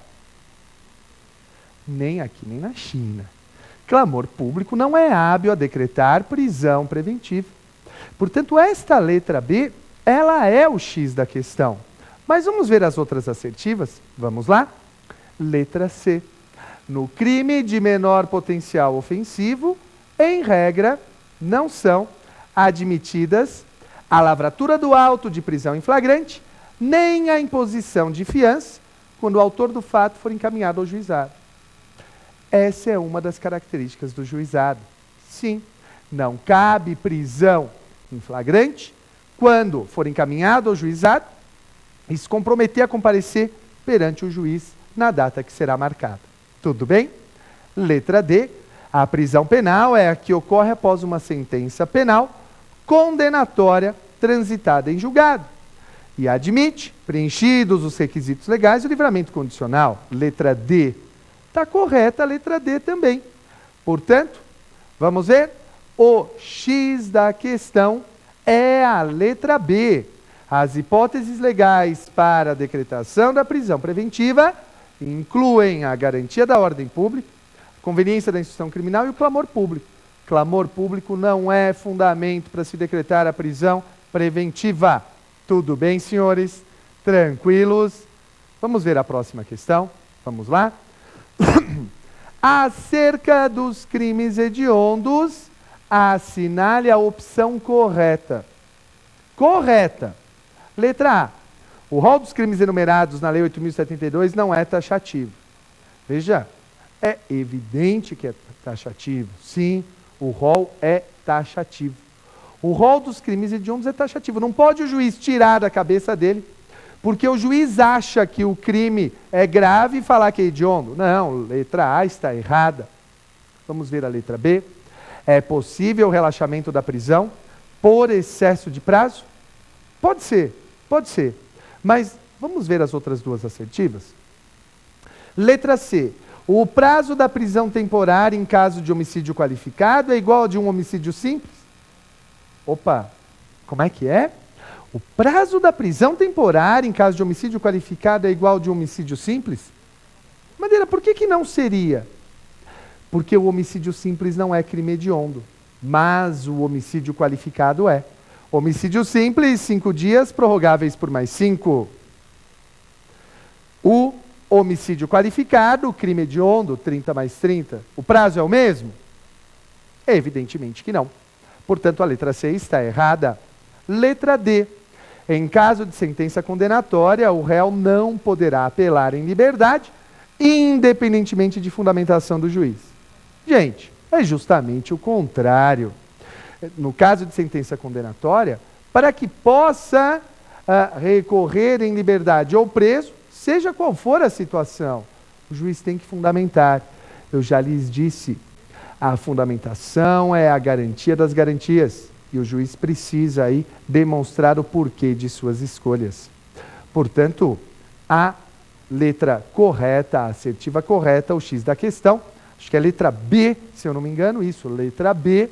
Nem aqui, nem na China. Clamor público não é hábil a decretar prisão preventiva. Portanto, esta letra B, ela é o X da questão. Mas vamos ver as outras assertivas? Vamos lá? Letra C. No crime de menor potencial ofensivo, em regra, não são admitidas a lavratura do auto de prisão em flagrante, nem a imposição de fiança, quando o autor do fato for encaminhado ao juizado. Essa é uma das características do juizado. Sim, não cabe prisão em flagrante quando for encaminhado ao juizado e se comprometer a comparecer perante o juiz na data que será marcada. Tudo bem? Letra D. A prisão penal é a que ocorre após uma sentença penal condenatória transitada em julgado e admite, preenchidos os requisitos legais, o livramento condicional. Letra D. Está correta a letra D também. Portanto, vamos ver? O X da questão é a letra B. As hipóteses legais para a decretação da prisão preventiva incluem a garantia da ordem pública, a conveniência da instrução criminal e o clamor público. Clamor público não é fundamento para se decretar a prisão preventiva. Tudo bem, senhores? Tranquilos? Vamos ver a próxima questão. Vamos lá? Acerca dos crimes hediondos, assinale a opção correta. Correta. Letra A. O rol dos crimes enumerados na Lei 8.072 não é taxativo. Veja, é evidente que é taxativo. Sim, o rol é taxativo. O rol dos crimes hediondos é taxativo. Não pode o juiz tirar da cabeça dele, porque o juiz acha que o crime é grave e falar que é hediondo. Não, letra A está errada. Vamos ver a letra B. É possível o relaxamento da prisão por excesso de prazo? Pode ser, pode ser. Mas vamos ver as outras duas assertivas? Letra C. O prazo da prisão temporária em caso de homicídio qualificado é igual ao de um homicídio simples? Opa, como é que é? O prazo da prisão temporária em caso de homicídio qualificado é igual ao de um homicídio simples? Madeira, por que não seria? Porque o homicídio simples não é crime hediondo, mas o homicídio qualificado é. Homicídio simples, 5 dias, prorrogáveis por mais 5. O homicídio qualificado, crime hediondo, 30 mais 30. O prazo é o mesmo? Evidentemente que não. Portanto, a letra C está errada. Letra D. Em caso de sentença condenatória, o réu não poderá apelar em liberdade, independentemente de fundamentação do juiz. Gente, é justamente o contrário. No caso de sentença condenatória, para que possa recorrer em liberdade ou preso, seja qual for a situação, o juiz tem que fundamentar. Eu já lhes disse, a fundamentação é a garantia das garantias, e o juiz precisa aí demonstrar o porquê de suas escolhas. Portanto, a letra correta, a assertiva correta, o X da questão, acho que é a letra B, se eu não me engano, isso, letra B,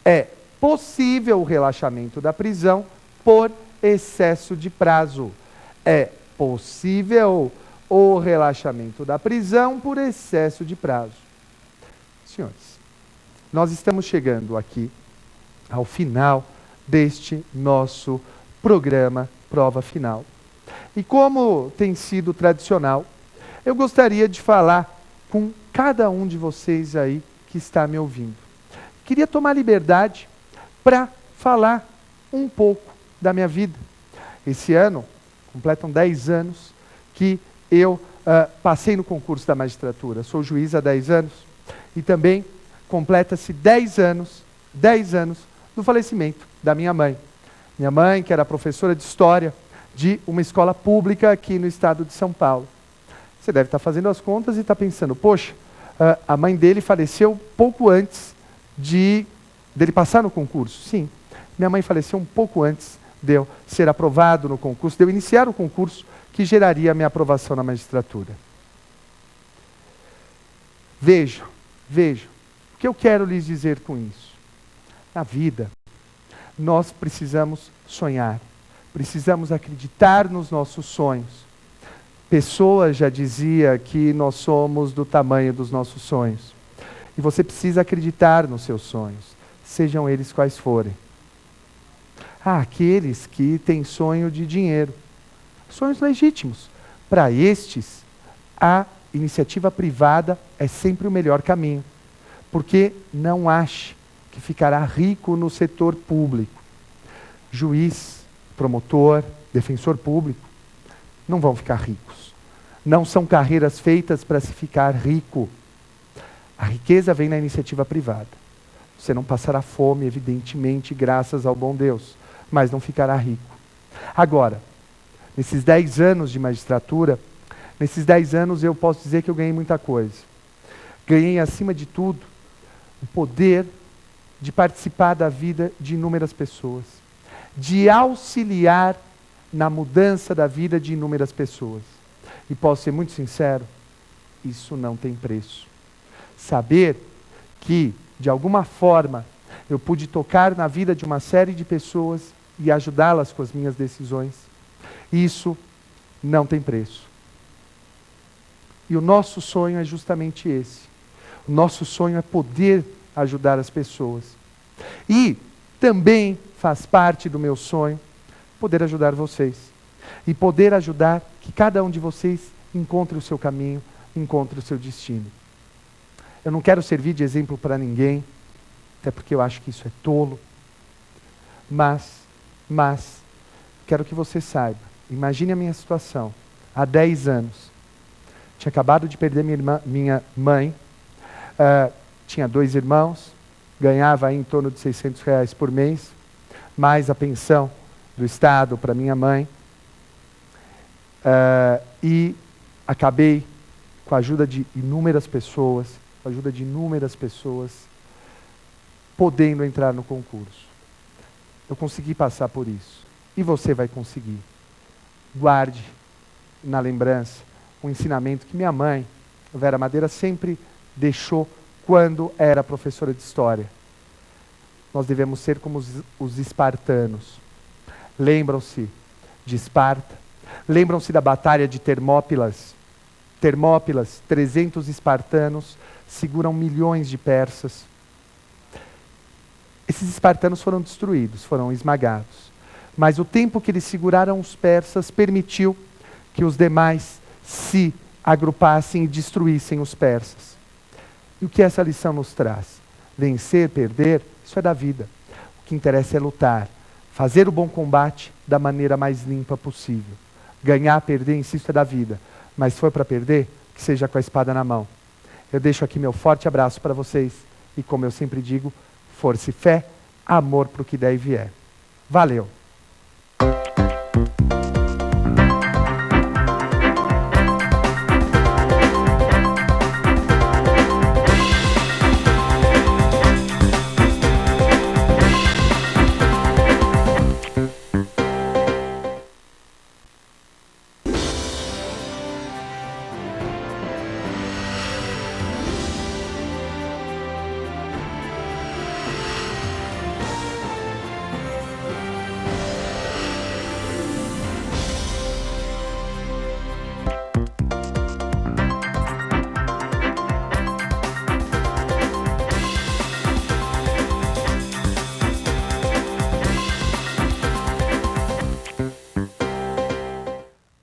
é possível o relaxamento da prisão por excesso de prazo. É possível o relaxamento da prisão por excesso de prazo. Senhores, nós estamos chegando aqui ao final deste nosso programa Prova Final. E como tem sido tradicional, eu gostaria de falar com cada um de vocês aí que está me ouvindo. Queria tomar liberdade para falar um pouco da minha vida. Esse ano, completam 10 anos que eu passei no concurso da magistratura. Sou juiz há 10 anos e também completa-se 10 anos do falecimento da minha mãe. Minha mãe, que era professora de História de uma escola pública aqui no estado de São Paulo. Você deve estar fazendo as contas e está pensando, poxa, a mãe dele faleceu pouco antes dele passar no concurso. Sim, minha mãe faleceu um pouco antes de eu ser aprovado no concurso, de eu iniciar o concurso que geraria a minha aprovação na magistratura. Vejo, o que eu quero lhes dizer com isso? Na vida, nós precisamos sonhar, precisamos acreditar nos nossos sonhos. Pessoa já dizia que nós somos do tamanho dos nossos sonhos. E você precisa acreditar nos seus sonhos, sejam eles quais forem. Há aqueles que têm sonho de dinheiro, sonhos legítimos. Para estes, a iniciativa privada é sempre o melhor caminho, porque não ache que ficará rico no setor público. Juiz, promotor, defensor público, não vão ficar ricos. Não são carreiras feitas para se ficar rico. A riqueza vem na iniciativa privada. Você não passará fome, evidentemente, graças ao bom Deus, mas não ficará rico. Agora, nesses 10 anos de magistratura, nesses 10 anos eu posso dizer que eu ganhei muita coisa. Ganhei, acima de tudo, o poder de participar da vida de inúmeras pessoas, de auxiliar na mudança da vida de inúmeras pessoas. E posso ser muito sincero, isso não tem preço. Saber que, de alguma forma, eu pude tocar na vida de uma série de pessoas e ajudá-las com as minhas decisões, isso não tem preço. E o nosso sonho é justamente esse. O nosso sonho é poder ajudar as pessoas. E também faz parte do meu sonho poder ajudar vocês. E poder ajudar que cada um de vocês encontre o seu caminho, encontre o seu destino. Eu não quero servir de exemplo para ninguém, até porque eu acho que isso é tolo. Mas, quero que você saiba, imagine a minha situação. Há 10 anos, tinha acabado de perder minha mãe, tinha 2 irmãos, ganhava aí em torno de R$600 por mês, mais a pensão do Estado para minha mãe. E acabei, com a ajuda de inúmeras pessoas, podendo entrar no concurso. Eu consegui passar por isso. E você vai conseguir. Guarde na lembrança um ensinamento que minha mãe, Vera Madeira, sempre deixou quando era professora de história. Nós devemos ser como os espartanos. Lembram-se de Esparta? Lembram-se da batalha de Termópilas? Termópilas, 300 espartanos seguram milhões de persas. Esses espartanos foram destruídos, foram esmagados. Mas o tempo que eles seguraram os persas permitiu que os demais se agrupassem e destruíssem os persas. E o que essa lição nos traz? Vencer, perder, isso é da vida. O que interessa é lutar, fazer o bom combate da maneira mais limpa possível. Ganhar, perder, insisto, é da vida. Mas se for para perder, que seja com a espada na mão. Eu deixo aqui meu forte abraço para vocês. E como eu sempre digo, força e fé, amor para o que der e vier. Valeu!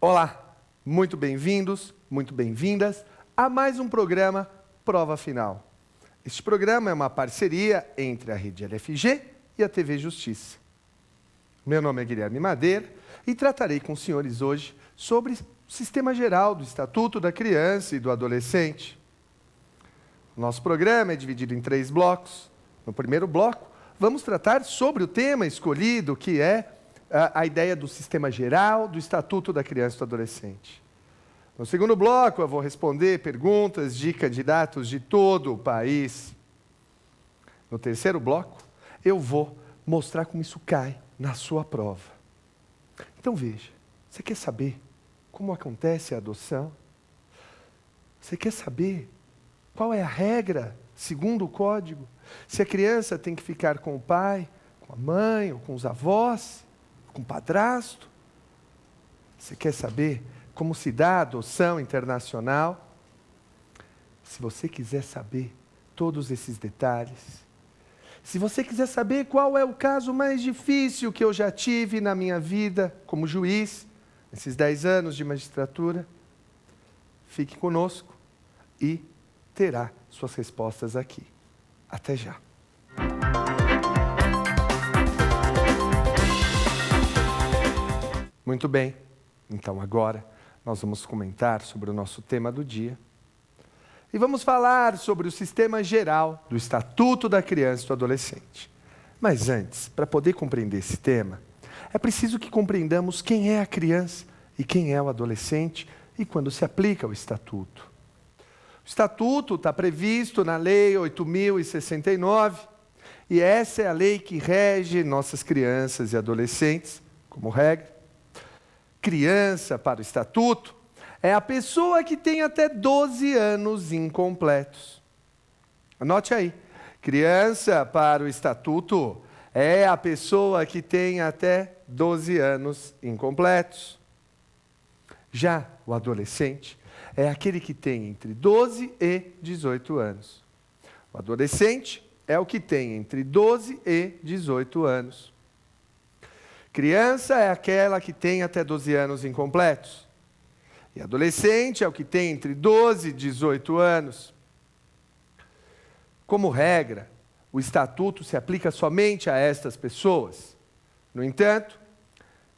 Olá, muito bem-vindos, muito bem-vindas a mais um programa Prova Final. Este programa é uma parceria entre a Rede LFG e a TV Justiça. Meu nome é Guilherme Madeira e tratarei com os senhores hoje sobre o sistema geral do Estatuto da Criança e do Adolescente. O nosso programa é dividido em 3 blocos. No primeiro bloco, vamos tratar sobre o tema escolhido, que é a ideia do sistema geral do Estatuto da Criança e do Adolescente. No segundo bloco, eu vou responder perguntas de candidatos de todo o país. No terceiro bloco, eu vou mostrar como isso cai na sua prova. Então veja, você quer saber como acontece a adoção? Você quer saber qual é a regra, segundo o código? Se a criança tem que ficar com o pai, com a mãe ou com os avós? Com padrasto? Você quer saber como se dá a adoção internacional? Se você quiser saber todos esses detalhes, se você quiser saber qual é o caso mais difícil que eu já tive na minha vida como juiz, nesses 10 anos de magistratura, fique conosco e terá suas respostas aqui. Até já. Muito bem, então agora nós vamos comentar sobre o nosso tema do dia. E vamos falar sobre o sistema geral do Estatuto da Criança e do Adolescente. Mas antes, para poder compreender esse tema, é preciso que compreendamos quem é a criança e quem é o adolescente e quando se aplica o Estatuto. O Estatuto está previsto na Lei 8.069 e essa é a lei que rege nossas crianças e adolescentes, como regra. Criança, para o Estatuto, é a pessoa que tem até 12 anos incompletos. Anote aí. Criança, para o Estatuto, é a pessoa que tem até 12 anos incompletos. Já o adolescente é aquele que tem entre 12 e 18 anos. O adolescente é o que tem entre 12 e 18 anos. Criança é aquela que tem até 12 anos incompletos. E adolescente é o que tem entre 12 e 18 anos. Como regra, o Estatuto se aplica somente a estas pessoas. No entanto,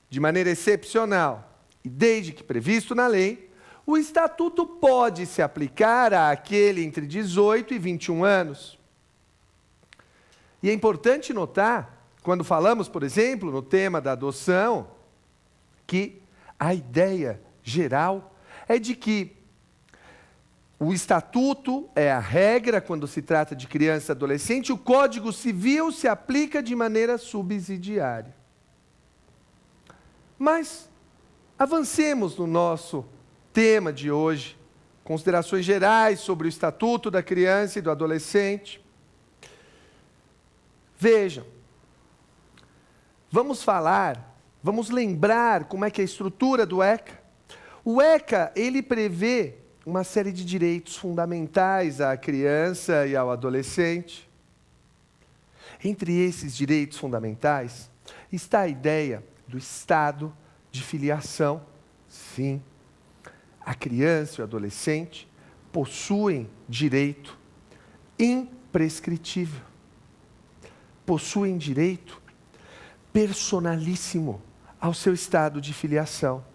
de maneira excepcional, e desde que previsto na lei, o Estatuto pode se aplicar àquele entre 18 e 21 anos. E é importante notar, quando falamos, por exemplo, no tema da adoção, que a ideia geral é de que o Estatuto é a regra quando se trata de criança e adolescente, o Código Civil se aplica de maneira subsidiária. Mas avancemos no nosso tema de hoje, considerações gerais sobre o Estatuto da Criança e do Adolescente. Vejam, vamos lembrar como é que é a estrutura do ECA. O ECA, ele prevê uma série de direitos fundamentais à criança e ao adolescente. Entre esses direitos fundamentais está a ideia do estado de filiação. Sim, a criança e o adolescente possuem direito imprescritível. Possuem direito personalíssimo ao seu estado de filiação.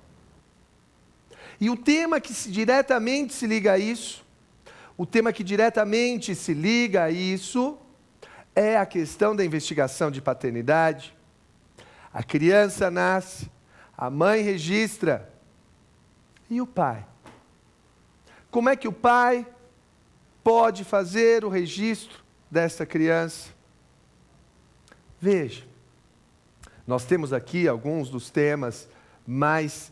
E o tema que diretamente se liga a isso, é a questão da investigação de paternidade. A criança nasce, a mãe registra, e o pai? Como é que o pai pode fazer o registro dessa criança? Veja, nós temos aqui alguns dos temas mais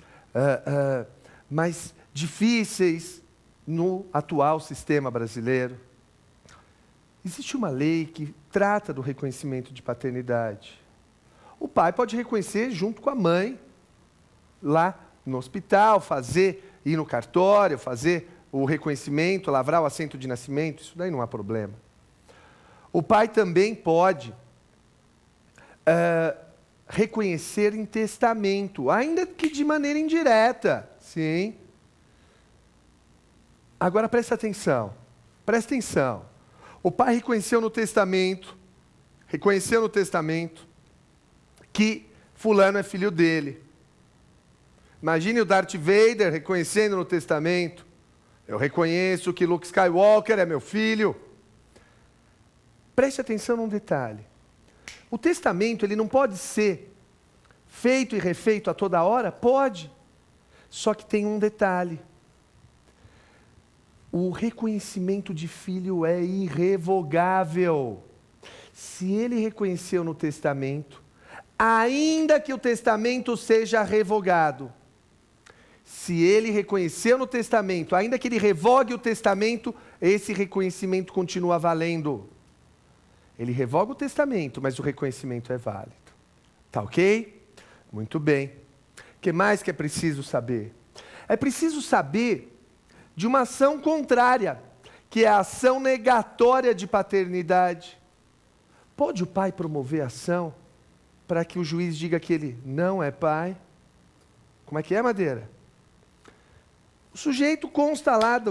difíceis no atual sistema brasileiro. Existe uma lei que trata do reconhecimento de paternidade. O pai pode reconhecer junto com a mãe, lá no hospital, ir no cartório, fazer o reconhecimento, lavrar o assento de nascimento, isso daí não há problema. O pai também pode reconhecer em testamento, ainda que de maneira indireta. Sim. Agora presta atenção. O pai reconheceu no testamento que fulano é filho dele. Imagine o Darth Vader reconhecendo no testamento: eu reconheço que Luke Skywalker é meu filho. Preste atenção num detalhe. O testamento, ele não pode ser feito e refeito a toda hora? Pode. Só que tem um detalhe. O reconhecimento de filho é irrevogável. Se ele reconheceu no testamento, ainda que o testamento seja revogado, se ele reconheceu no testamento, ainda que ele revogue o testamento, esse reconhecimento continua valendo. Ele revoga o testamento, mas o reconhecimento é válido. Tá ok? Muito bem. O que mais que é preciso saber? É preciso saber de uma ação contrária, que é a ação negatória de paternidade. Pode o pai promover ação para que o juiz diga que ele não é pai? Como é que é, Madeira? O sujeito consta lá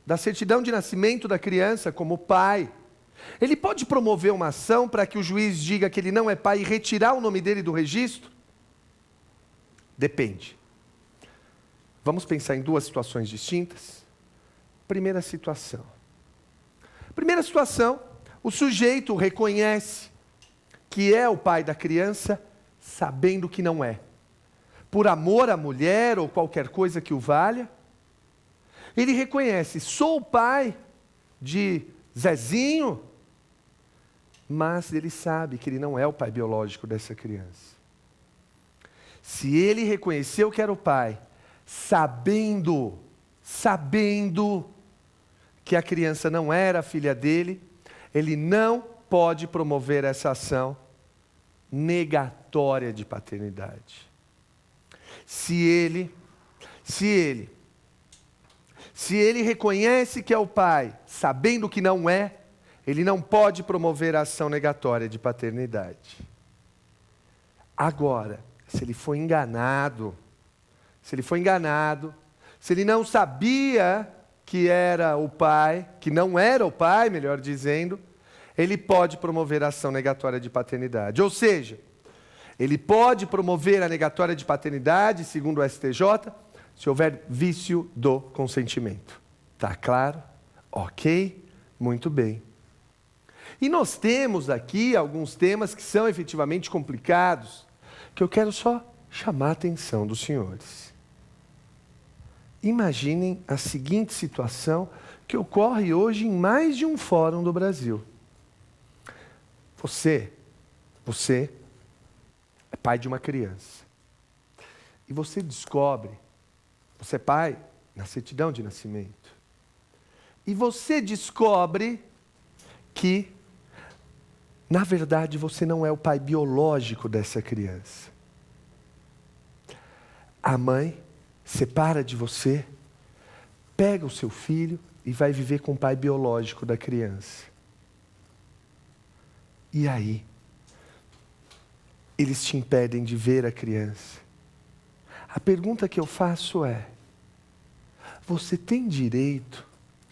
da certidão de nascimento da criança como pai. Ele pode promover uma ação para que o juiz diga que ele não é pai e retirar o nome dele do registro? Depende. Vamos pensar em duas situações distintas? Primeira situação. Primeira situação, o sujeito reconhece que é o pai da criança, sabendo que não é. Por amor à mulher ou qualquer coisa que o valha, ele reconhece, sou o pai de Zezinho, mas ele sabe que ele não é o pai biológico dessa criança. Se ele reconheceu que era o pai, sabendo que a criança não era filha dele, ele não pode promover essa ação negatória de paternidade. Se ele reconhece que é o pai, sabendo que não é, ele não pode promover a ação negatória de paternidade. Agora, se ele foi enganado, se ele não sabia que era o pai, que não era o pai, melhor dizendo, ele pode promover a ação negatória de paternidade. Ou seja, ele pode promover a negatória de paternidade, segundo o STJ, se houver vício do consentimento. Tá claro? Ok? Muito bem. E nós temos aqui alguns temas que são efetivamente complicados, que eu quero só chamar a atenção dos senhores. Imaginem a seguinte situação que ocorre hoje em mais de um fórum do Brasil. Você é pai de uma criança. E você descobre, você é pai na certidão de nascimento. E você descobre que, na verdade, você não é o pai biológico dessa criança. A mãe separa de você, pega o seu filho e vai viver com o pai biológico da criança. E aí, eles te impedem de ver a criança. A pergunta que eu faço é: você tem direito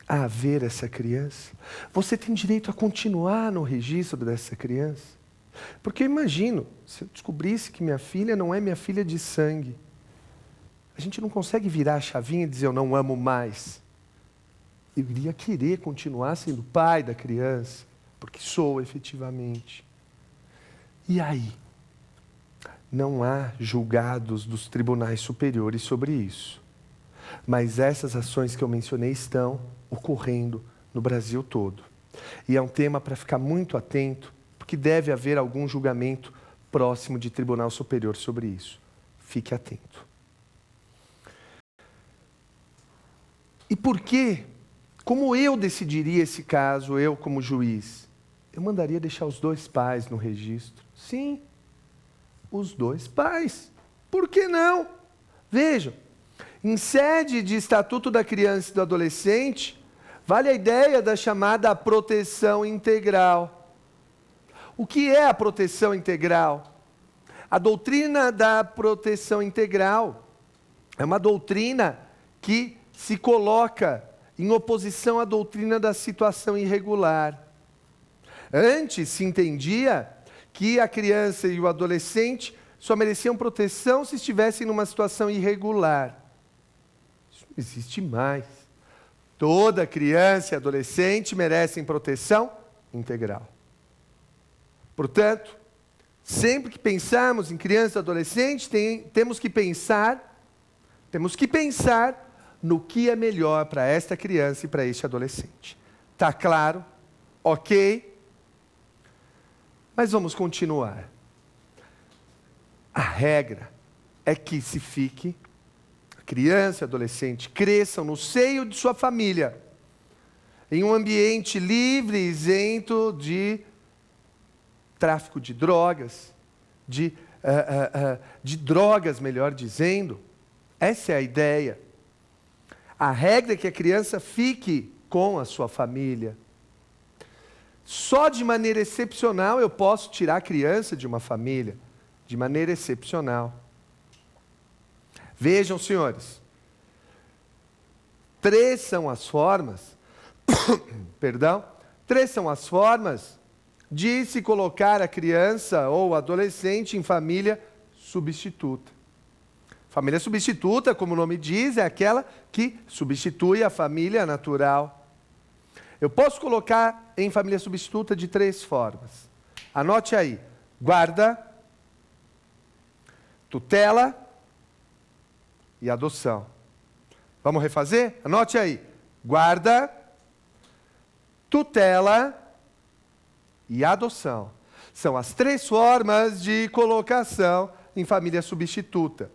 a ver essa criança? Você tem direito a continuar no registro dessa criança? Porque eu imagino, se eu descobrisse que minha filha não é minha filha de sangue, a gente não consegue virar a chavinha e dizer eu não amo mais. Eu iria querer continuar sendo pai da criança, porque sou efetivamente. E aí? Não há julgados dos tribunais superiores sobre isso. Mas essas ações que eu mencionei estão ocorrendo no Brasil todo. E é um tema para ficar muito atento, porque deve haver algum julgamento próximo de tribunal superior sobre isso. Fique atento. E por quê? Como eu decidiria esse caso, eu como juiz? Eu mandaria deixar os dois pais no registro. Sim, os dois pais. Por que não? Vejam, em sede de Estatuto da Criança e do Adolescente, vale a ideia da chamada proteção integral. O que é a proteção integral? A doutrina da proteção integral é uma doutrina que se coloca em oposição à doutrina da situação irregular. Antes se entendia que a criança e o adolescente só mereciam proteção se estivessem numa situação irregular. Isso não existe mais. Toda criança e adolescente merecem proteção integral. Portanto, sempre que pensarmos em criança e adolescente, temos que pensar no que é melhor para esta criança e para este adolescente. Tá claro? Ok? Mas vamos continuar. A regra é que a criança e o adolescente cresçam no seio de sua família, em um ambiente livre e isento de tráfico de drogas, de drogas, melhor dizendo. Essa é a ideia. A regra é que a criança fique com a sua família. Só de maneira excepcional eu posso tirar a criança de uma família. De maneira excepcional. Vejam, senhores, 3 são as formas, perdão, 3 são as formas de se colocar a criança ou adolescente em família substituta. Família substituta, como o nome diz, é aquela que substitui a família natural. Eu posso colocar em família substituta de 3 formas. Anote aí: guarda, tutela e adoção. Vamos refazer? Anote aí: guarda, tutela e adoção. São as 3 formas de colocação em família substituta.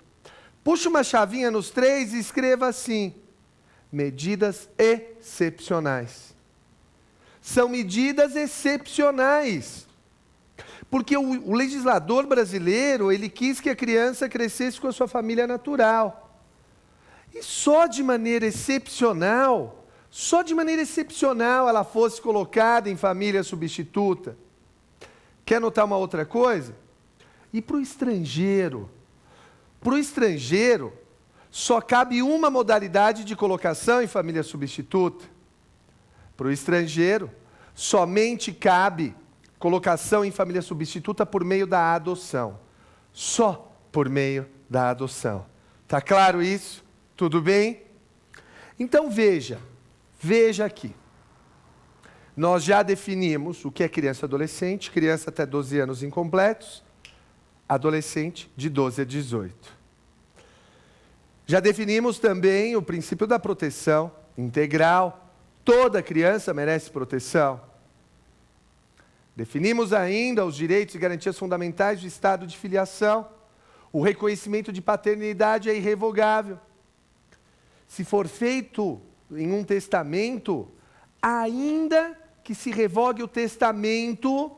Puxa uma chavinha nos 3 e escreva assim: medidas excepcionais. São medidas excepcionais. Porque o legislador brasileiro, ele quis que a criança crescesse com a sua família natural. E só de maneira excepcional ela fosse colocada em família substituta. Quer notar uma outra coisa? E para o estrangeiro? Para o estrangeiro, só cabe uma modalidade de colocação em família substituta. Para o estrangeiro, somente cabe colocação em família substituta por meio da adoção. Só por meio da adoção. Tá claro isso? Tudo bem? Então veja aqui. Nós já definimos o que é criança e adolescente, criança até 12 anos incompletos, adolescente de 12 a 18. Já definimos também o princípio da proteção integral. Toda criança merece proteção. Definimos ainda os direitos e garantias fundamentais do estado de filiação. O reconhecimento de paternidade é irrevogável. Se for feito em um testamento, ainda que se revogue o testamento,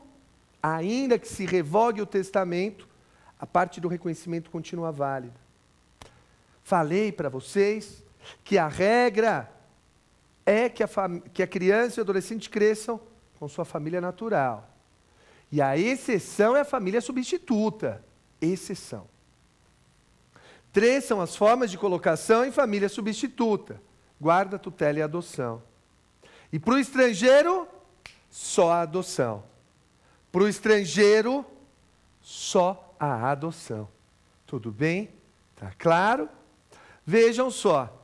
a parte do reconhecimento continua válida. Falei para vocês que a regra é que a criança e o adolescente cresçam com sua família natural. E a exceção é a família substituta. Exceção. 3 são as formas de colocação em família substituta: guarda, tutela e adoção. E para o estrangeiro, só a adoção. Para o estrangeiro, só a adoção. Tudo bem? Tá claro? Vejam só.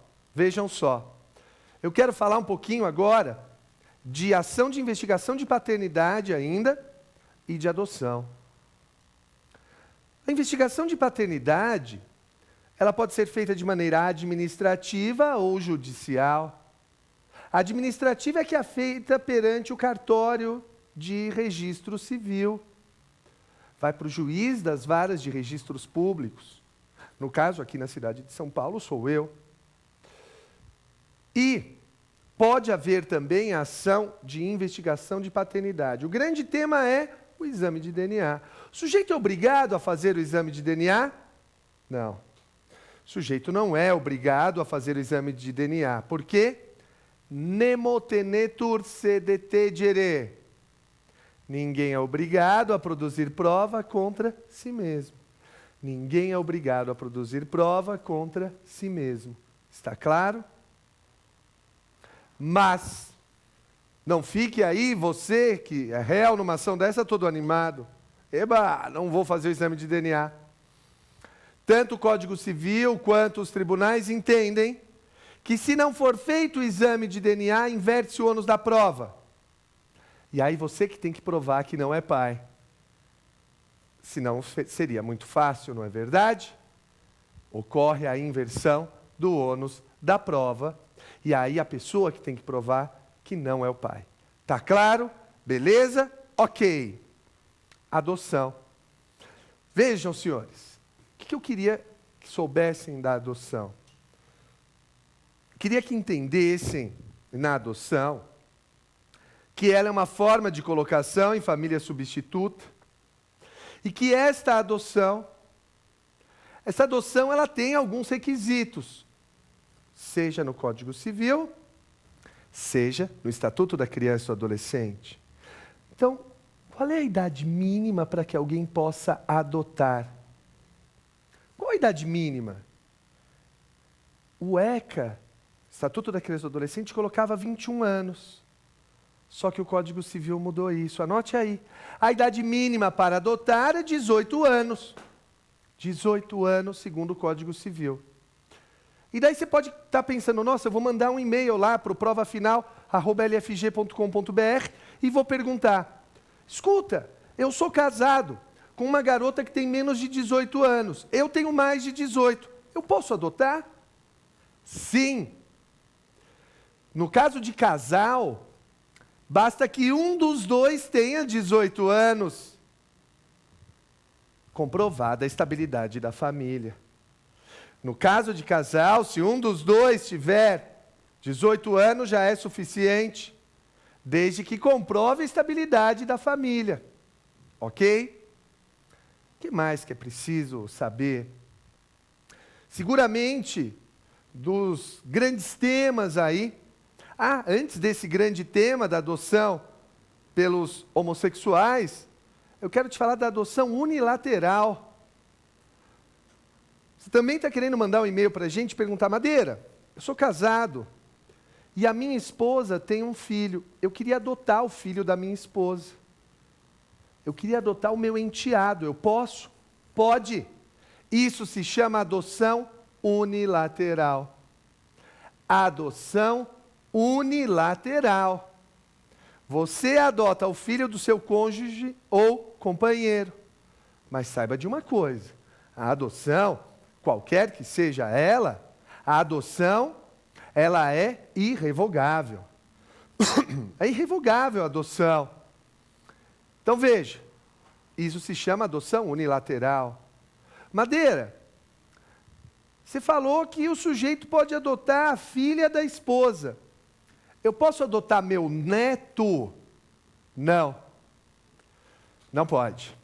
Eu quero falar um pouquinho agora de ação de investigação de paternidade ainda e de adoção. A investigação de paternidade, ela pode ser feita de maneira administrativa ou judicial. A administrativa é que é feita perante o cartório de registro civil. Vai para o juiz das varas de registros públicos. No caso, aqui na cidade de São Paulo, sou eu. E pode haver também a ação de investigação de paternidade. O grande tema é o exame de DNA. O sujeito é obrigado a fazer o exame de DNA? Não. O sujeito não é obrigado a fazer o exame de DNA. Por quê? Nemo tenetur sed tegere. Ninguém é obrigado a produzir prova contra si mesmo. Ninguém é obrigado a produzir prova contra si mesmo. Está claro? Mas, não fique aí, você que é réu numa ação dessa, todo animado. Eba, não vou fazer o exame de DNA. Tanto o Código Civil quanto os tribunais entendem que se não for feito o exame de DNA, inverte-se o ônus da prova. E aí você que tem que provar que não é pai. Senão seria muito fácil, não é verdade? Ocorre a inversão do ônus da prova. E aí a pessoa que tem que provar que não é o pai. Tá claro? Beleza? Ok. Adoção. Vejam, senhores, o que eu queria que soubessem da adoção? Queria que entendessem na adoção que ela é uma forma de colocação em família substituta e que essa adoção ela tem alguns requisitos, seja no Código Civil, seja no Estatuto da Criança e do Adolescente. Então, qual é a idade mínima para que alguém possa adotar? Qual a idade mínima? O ECA, Estatuto da Criança e do Adolescente, colocava 21 anos. Só que o Código Civil mudou isso. Anote aí. A idade mínima para adotar é 18 anos. 18 anos, segundo o Código Civil. E daí você pode estar pensando, nossa, eu vou mandar um e-mail lá para o provafinal@lfg.com.br e vou perguntar, escuta, eu sou casado com uma garota que tem menos de 18 anos. Eu tenho mais de 18. Eu posso adotar? Sim. No caso de casal, basta que um dos dois tenha 18 anos. Comprovada a estabilidade da família. No caso de casal, se um dos dois tiver 18 anos, já é suficiente, desde que comprove a estabilidade da família. Ok? O que mais que é preciso saber? Seguramente, dos grandes temas aí, antes desse grande tema da adoção pelos homossexuais, eu quero te falar da adoção unilateral. Você também está querendo mandar um e-mail para a gente e perguntar, Madeira, eu sou casado e a minha esposa tem um filho. Eu queria adotar o filho da minha esposa. Eu queria adotar o meu enteado. Eu posso? Pode. Isso se chama adoção unilateral. Adoção unilateral. Você adota o filho do seu cônjuge ou companheiro. Mas saiba de uma coisa, a adoção, qualquer que seja ela, a adoção, ela é irrevogável. É irrevogável a adoção. Então veja, isso se chama adoção unilateral. Madeira, você falou que o sujeito pode adotar a filha da esposa. Eu posso adotar meu neto? Não. Não pode.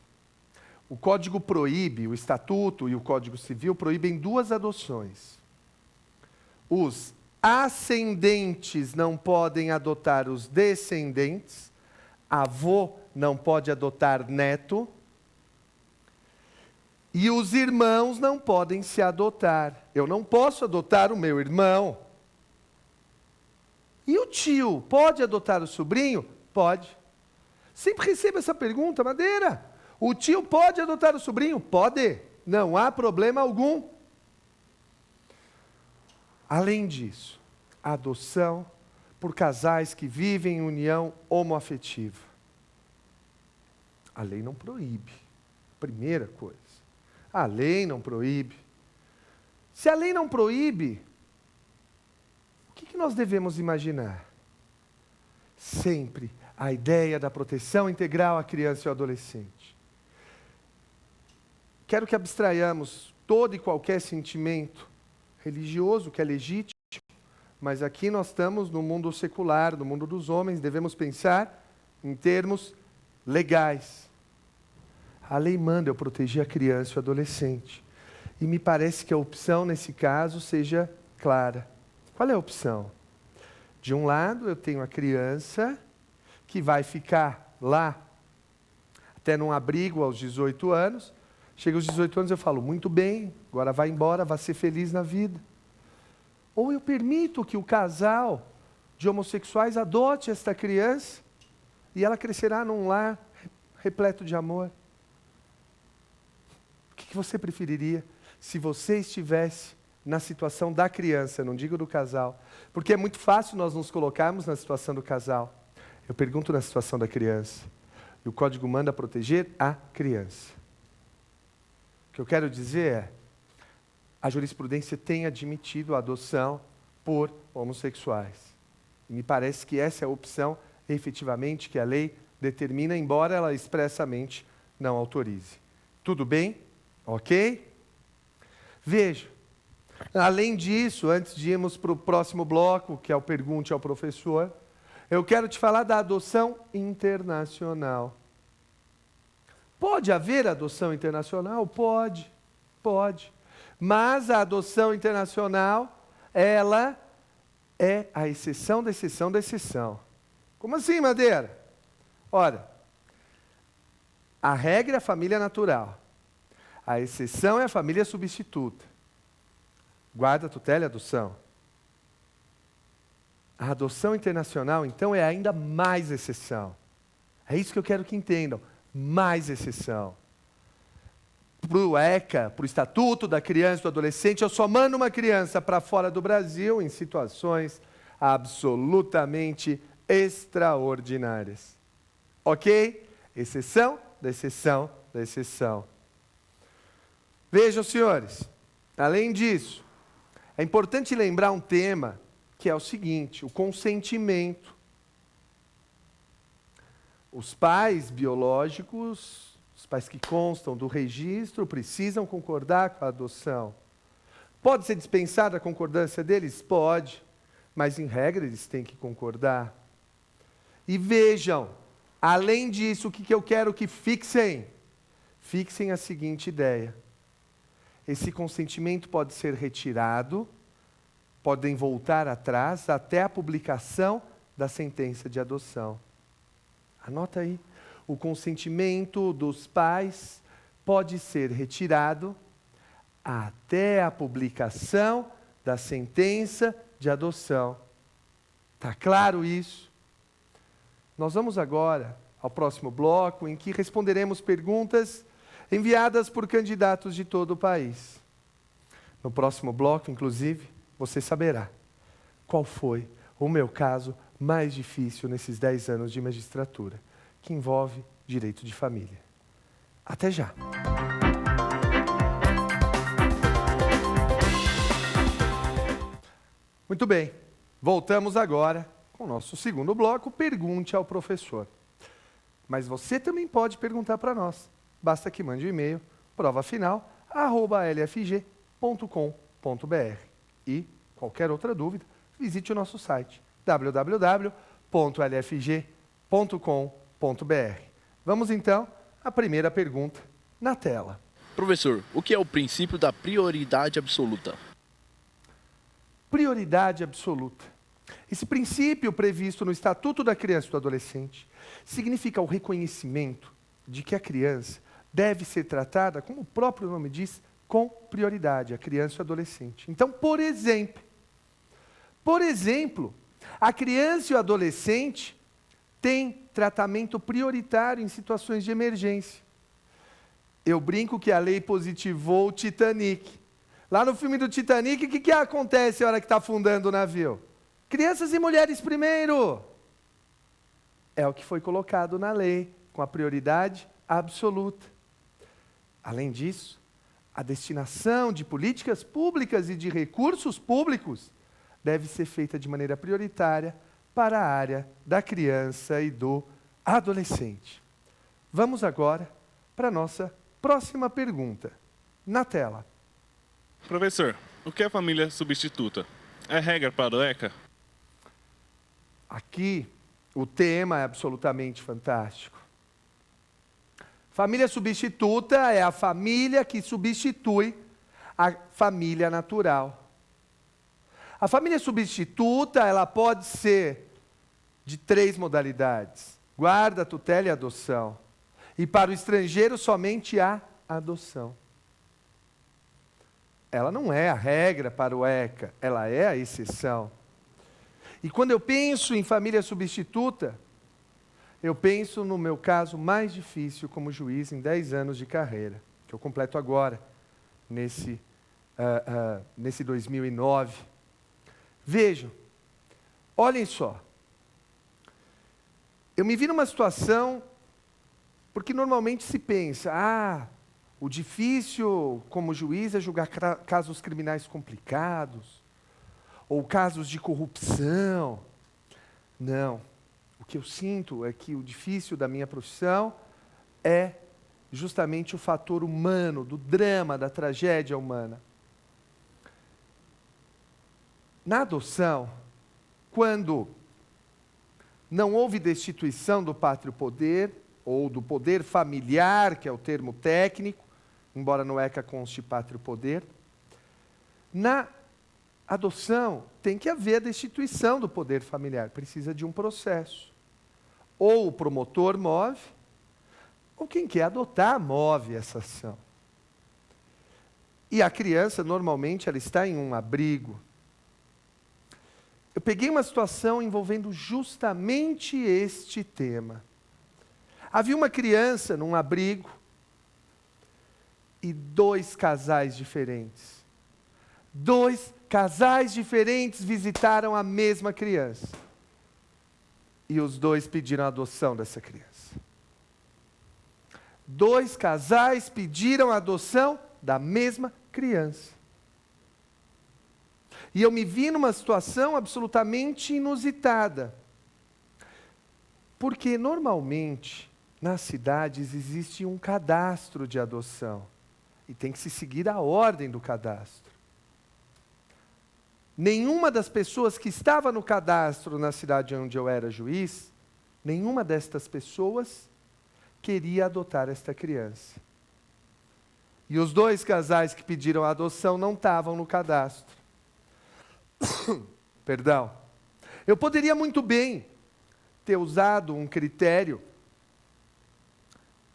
O Código proíbe, o Estatuto e o Código Civil proíbem duas adoções. Os ascendentes não podem adotar os descendentes, avô não pode adotar neto, e os irmãos não podem se adotar. Eu não posso adotar o meu irmão. E o tio pode adotar o sobrinho? Pode. Sempre recebo essa pergunta, Madeira. O tio pode adotar o sobrinho? Pode. Não há problema algum. Além disso, a adoção por casais que vivem em união homoafetiva. A lei não proíbe. Primeira coisa. A lei não proíbe. Se a lei não proíbe, o que nós devemos imaginar? Sempre a ideia da proteção integral à criança e ao adolescente. Quero que abstraiamos todo e qualquer sentimento religioso, que é legítimo, mas aqui nós estamos no mundo secular, no mundo dos homens, devemos pensar em termos legais. A lei manda eu proteger a criança e o adolescente. E me parece que a opção nesse caso seja clara. Qual é a opção? De um lado, eu tenho a criança que vai ficar lá até num abrigo aos 18 anos. Chega aos 18 anos, eu falo, muito bem, agora vai embora, vai ser feliz na vida. Ou eu permito que o casal de homossexuais adote esta criança e ela crescerá num lar repleto de amor. O que você preferiria se você estivesse na situação da criança, não digo do casal? Porque é muito fácil nós nos colocarmos na situação do casal. Eu pergunto na situação da criança. E o Código manda proteger a criança. O que eu quero dizer é, a jurisprudência tem admitido a adoção por homossexuais. E me parece que essa é a opção, efetivamente, que a lei determina, embora ela expressamente não autorize. Tudo bem? Ok? Veja, além disso, antes de irmos para o próximo bloco, que é o Pergunte ao Professor, eu quero te falar da adoção internacional. Pode haver adoção internacional? Pode, pode. Mas a adoção internacional, ela é a exceção da exceção da exceção. Como assim, Madeira? Ora, a regra é a família natural. A exceção é a família substituta. Guarda, tutela e adoção. A adoção internacional, então, é ainda mais exceção. É isso que eu quero que entendam. Mais exceção. Para o ECA, para o Estatuto da Criança e do Adolescente, eu só mando uma criança para fora do Brasil em situações absolutamente extraordinárias. Ok? Exceção da exceção da exceção. Vejam, senhores, além disso, é importante lembrar um tema que é o seguinte: o consentimento. Os pais biológicos, os pais que constam do registro, precisam concordar com a adoção. Pode ser dispensada a concordância deles? Pode, mas em regra eles têm que concordar. E vejam, além disso, o que eu quero que fixem? Fixem a seguinte ideia: esse consentimento pode ser retirado, podem voltar atrás até a publicação da sentença de adoção. Anota aí. O consentimento dos pais pode ser retirado até a publicação da sentença de adoção. Está claro isso? Nós vamos agora ao próximo bloco, em que responderemos perguntas enviadas por candidatos de todo o país. No próximo bloco, inclusive, você saberá qual foi o meu caso mais difícil nesses 10 anos de magistratura, que envolve direito de família. Até já! Muito bem, voltamos agora com o nosso segundo bloco, Pergunte ao Professor. Mas você também pode perguntar para nós. Basta que mande um e-mail, provafinal@lfg.com.br. E, qualquer outra dúvida, visite o nosso site, www.lfg.com.br. Vamos então à primeira pergunta na tela. Professor, o que é o princípio da prioridade absoluta? Prioridade absoluta. Esse princípio previsto no Estatuto da Criança e do Adolescente significa o reconhecimento de que a criança deve ser tratada, como o próprio nome diz, com prioridade, a criança e o adolescente. Então, por exemplo, a criança e o adolescente têm tratamento prioritário em situações de emergência. Eu brinco que a lei positivou o Titanic. Lá no filme do Titanic, o que acontece na hora que está afundando o navio? Crianças e mulheres primeiro. É o que foi colocado na lei, com a prioridade absoluta. Além disso, a destinação de políticas públicas e de recursos públicos deve ser feita de maneira prioritária para a área da criança e do adolescente. Vamos agora para a nossa próxima pergunta. Na tela. Professor, o que é família substituta? É regra para o ECA? Aqui, o tema é absolutamente fantástico. Família substituta é a família que substitui a família natural. A família substituta, ela pode ser de 3 modalidades: guarda, tutela e adoção. E para o estrangeiro, somente a adoção. Ela não é a regra para o ECA, ela é a exceção. E quando eu penso em família substituta, eu penso no meu caso mais difícil como juiz em 10 anos de carreira, que eu completo agora, nesse 2009. Vejam, olhem só. Eu me vi numa situação, porque normalmente se pensa, o difícil como juiz é julgar casos criminais complicados, ou casos de corrupção. Não. O que eu sinto é que o difícil da minha profissão é justamente o fator humano, do drama, da tragédia humana. Na adoção, quando não houve destituição do pátrio poder, ou do poder familiar, que é o termo técnico, embora no ECA conste pátrio poder, na adoção tem que haver a destituição do poder familiar, precisa de um processo. Ou o promotor move, ou quem quer adotar move essa ação. E a criança, normalmente, ela está em um abrigo. Eu peguei uma situação envolvendo justamente este tema. Havia uma criança num abrigo e 2 casais diferentes. 2 casais diferentes visitaram a mesma criança. E os 2 pediram a adoção dessa criança. 2 casais pediram a adoção da mesma criança. E eu me vi numa situação absolutamente inusitada. Porque normalmente, nas cidades, existe um cadastro de adoção. E tem que se seguir a ordem do cadastro. Nenhuma das pessoas que estava no cadastro na cidade onde eu era juiz, nenhuma destas pessoas queria adotar esta criança. E os 2 casais que pediram a adoção não estavam no cadastro. Perdão. Eu poderia muito bem ter usado um critério.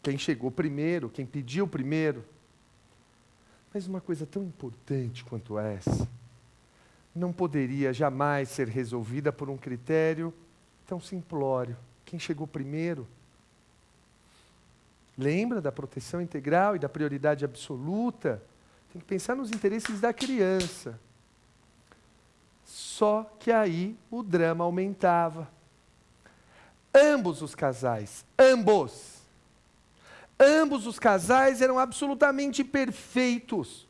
Quem chegou primeiro, quem pediu primeiro. Mas uma coisa tão importante quanto essa não poderia jamais ser resolvida por um critério tão simplório. Quem chegou primeiro? Lembra da proteção integral e da prioridade absoluta? Tem que pensar nos interesses da criança. Só que aí o drama aumentava. Ambos os casais, ambos os casais eram absolutamente perfeitos,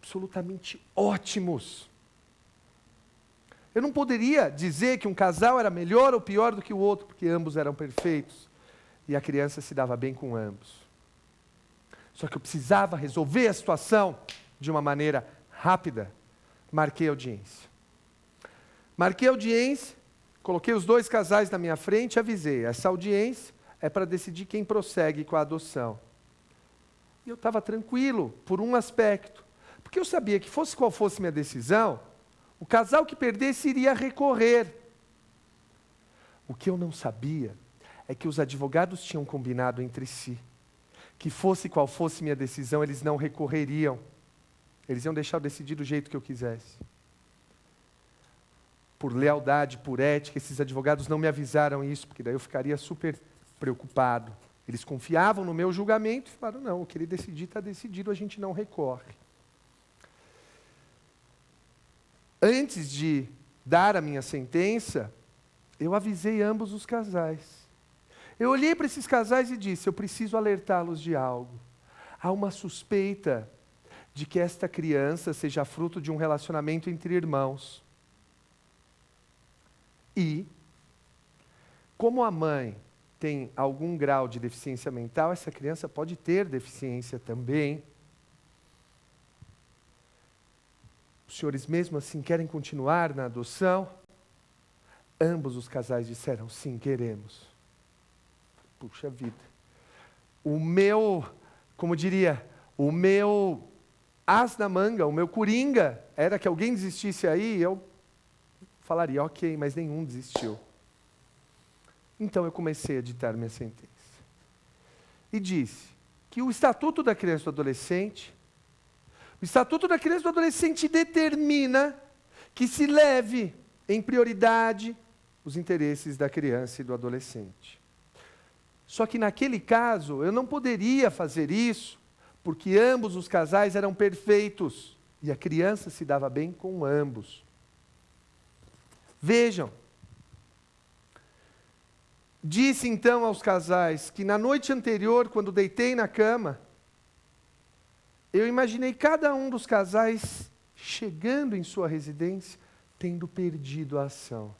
absolutamente ótimos. Eu não poderia dizer que um casal era melhor ou pior do que o outro, porque ambos eram perfeitos. E a criança se dava bem com ambos. Só que eu precisava resolver a situação de uma maneira rápida. Marquei audiência. Coloquei os 2 casais na minha frente e avisei. Essa audiência é para decidir quem prossegue com a adoção. E eu estava tranquilo por um aspecto. Porque eu sabia que fosse qual fosse minha decisão, o casal que perdesse iria recorrer. O que eu não sabia é que os advogados tinham combinado entre si que fosse qual fosse minha decisão, eles não recorreriam. Eles iam deixar eu decidir do jeito que eu quisesse. Por lealdade, por ética, esses advogados não me avisaram isso, porque daí eu ficaria super preocupado. Eles confiavam no meu julgamento e falaram, não, o que ele decidir está decidido, a gente não recorre. Antes de dar a minha sentença, eu avisei ambos os casais. Eu olhei para esses casais e disse, eu preciso alertá-los de algo. Há uma suspeita de que esta criança seja fruto de um relacionamento entre irmãos. E, como a mãe tem algum grau de deficiência mental, essa criança pode ter deficiência também. Os senhores mesmo assim querem continuar na adoção? Ambos os casais disseram, sim, queremos. Puxa vida. O meu as na manga, o meu coringa, era que alguém desistisse aí, eu falaria, ok, mas nenhum desistiu. Então eu comecei a ditar minha sentença. E disse que o Estatuto da Criança e do Adolescente, determina que se leve em prioridade os interesses da criança e do adolescente. Só que naquele caso, eu não poderia fazer isso, porque ambos os casais eram perfeitos, e a criança se dava bem com ambos. Vejam, disse então aos casais que na noite anterior, quando deitei na cama, eu imaginei cada um dos casais chegando em sua residência, tendo perdido a ação.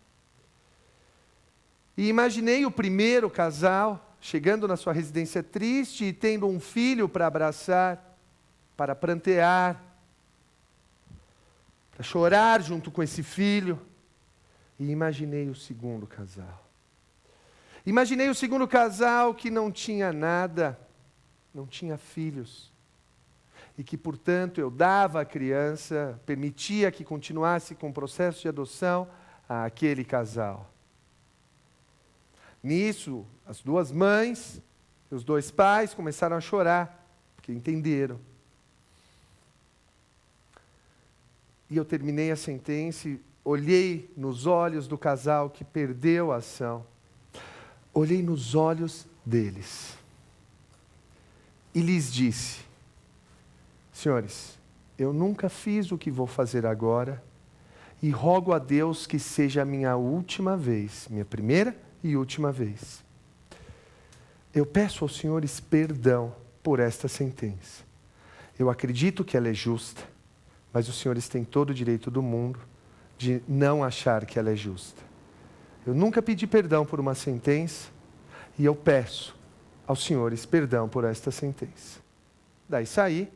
E imaginei o primeiro casal chegando na sua residência triste e tendo um filho para abraçar, para prantear, para chorar junto com esse filho. E imaginei o segundo casal. Imaginei o segundo casal que não tinha nada, não tinha filhos. E que, portanto, eu dava à criança, permitia que continuasse com o processo de adoção àquele casal. Nisso, as 2 mães e os 2 pais começaram a chorar, porque entenderam. E eu terminei a sentença e olhei nos olhos do casal que perdeu a ação. Olhei nos olhos deles. E lhes disse: senhores, eu nunca fiz o que vou fazer agora e rogo a Deus que seja a minha última vez, minha primeira e última vez. Eu peço aos senhores perdão por esta sentença. Eu acredito que ela é justa, mas os senhores têm todo o direito do mundo de não achar que ela é justa. Eu nunca pedi perdão por uma sentença e eu peço aos senhores perdão por esta sentença. Daí saí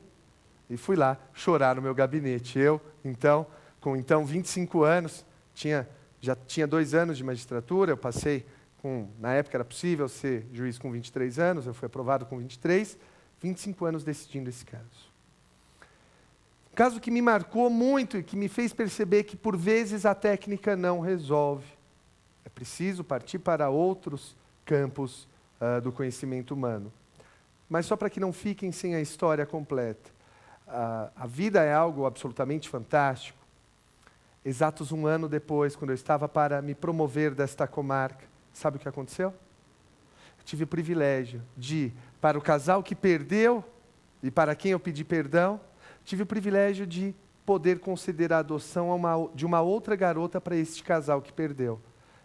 e fui lá chorar no meu gabinete. Eu, então, com 25 anos, já tinha 2 anos de magistratura, eu passei na época era possível ser juiz com 23 anos, eu fui aprovado com 23, 25 anos decidindo esse caso. Um caso que me marcou muito e que me fez perceber que por vezes a técnica não resolve. É preciso partir para outros campos do conhecimento humano. Mas só para que não fiquem sem a história completa. A vida é algo absolutamente fantástico. Exatos 1 ano depois, quando eu estava para me promover desta comarca, sabe o que aconteceu? Eu tive o privilégio de, para o casal que perdeu e para quem eu pedi perdão, tive o privilégio de poder conceder a adoção de uma outra garota para este casal que perdeu.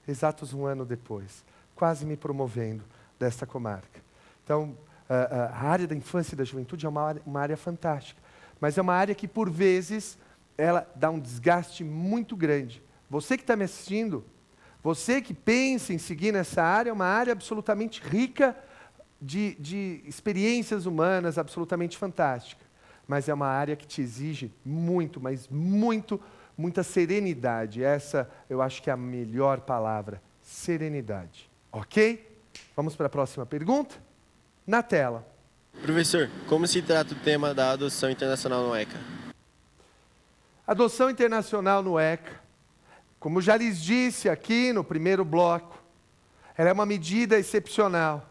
Exatos 1 ano depois, quase me promovendo desta comarca. Então, a área da infância e da juventude é uma área fantástica, mas é uma área que, por vezes, ela dá um desgaste muito grande. Você que está me assistindo, você que pensa em seguir nessa área, é uma área absolutamente rica de experiências humanas, absolutamente fantástica. Mas é uma área que te exige muito, mas muita serenidade. Essa eu acho que é a melhor palavra, serenidade. Ok? Vamos para a próxima pergunta? Na tela. Professor, como se trata o tema da adoção internacional no ECA? Adoção internacional no ECA, como já lhes disse aqui no primeiro bloco, ela é uma medida excepcional.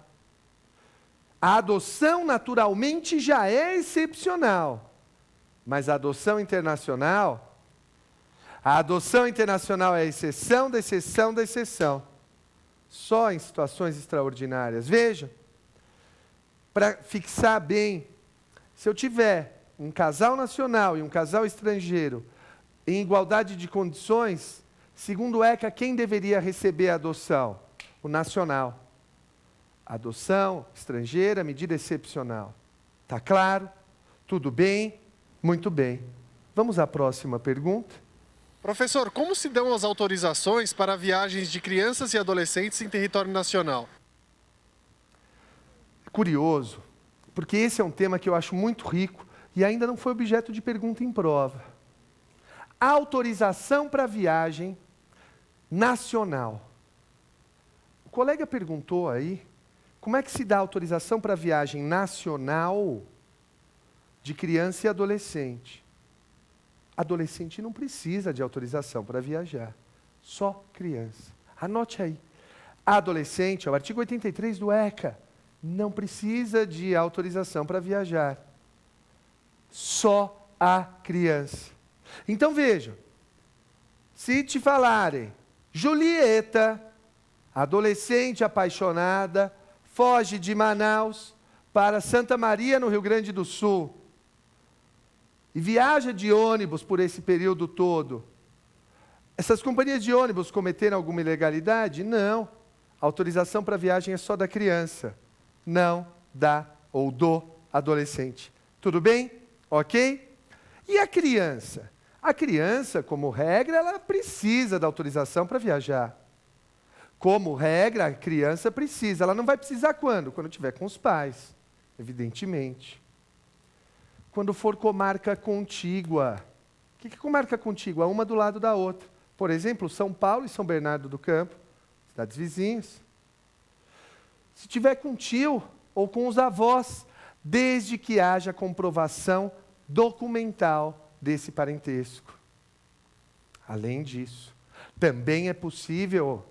A adoção naturalmente já é excepcional, mas a adoção internacional é a exceção da exceção da exceção. Só em situações extraordinárias. Veja, para fixar bem, se eu tiver um casal nacional e um casal estrangeiro em igualdade de condições, segundo o ECA, quem deveria receber a adoção? O nacional. Adoção estrangeira, medida excepcional. Está claro? Tudo bem? Muito bem. Vamos à próxima pergunta. Professor, como se dão as autorizações para viagens de crianças e adolescentes em território nacional? Curioso, porque esse é um tema que eu acho muito rico e ainda não foi objeto de pergunta em prova. A autorização para viagem nacional. O colega perguntou aí, como é que se dá autorização para viagem nacional de criança e adolescente? Adolescente não precisa de autorização para viajar, só criança. Anote aí. Adolescente, é o artigo 83 do ECA, não precisa de autorização para viajar, só a criança. Então veja, se te falarem, Julieta, adolescente apaixonada, foge de Manaus para Santa Maria, no Rio Grande do Sul, e viaja de ônibus por esse período todo. Essas companhias de ônibus cometeram alguma ilegalidade? Não. A autorização para viagem é só da criança, não da ou do adolescente. Tudo bem? Ok? E a criança? A criança, como regra, ela precisa da autorização para viajar. Como regra, a criança precisa. Ela não vai precisar quando? Quando estiver com os pais, evidentemente. Quando for comarca contígua. O que é comarca contígua? Uma do lado da outra. Por exemplo, São Paulo e São Bernardo do Campo, cidades vizinhas. Se tiver com tio ou com os avós, desde que haja comprovação documental desse parentesco. Além disso, também é possível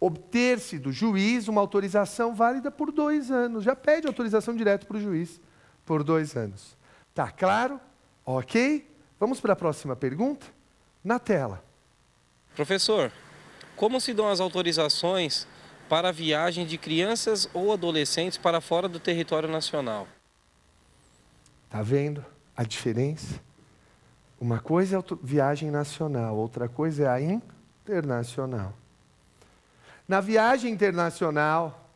obter-se do juiz uma autorização válida por 2 anos. Já pede autorização direto para o juiz por 2 anos. Tá claro? Ok? Vamos para a próxima pergunta? Na tela. Professor, como se dão as autorizações para a viagem de crianças ou adolescentes para fora do território nacional? Tá vendo a diferença? Uma coisa é a viagem nacional, outra coisa é a internacional. Na viagem internacional,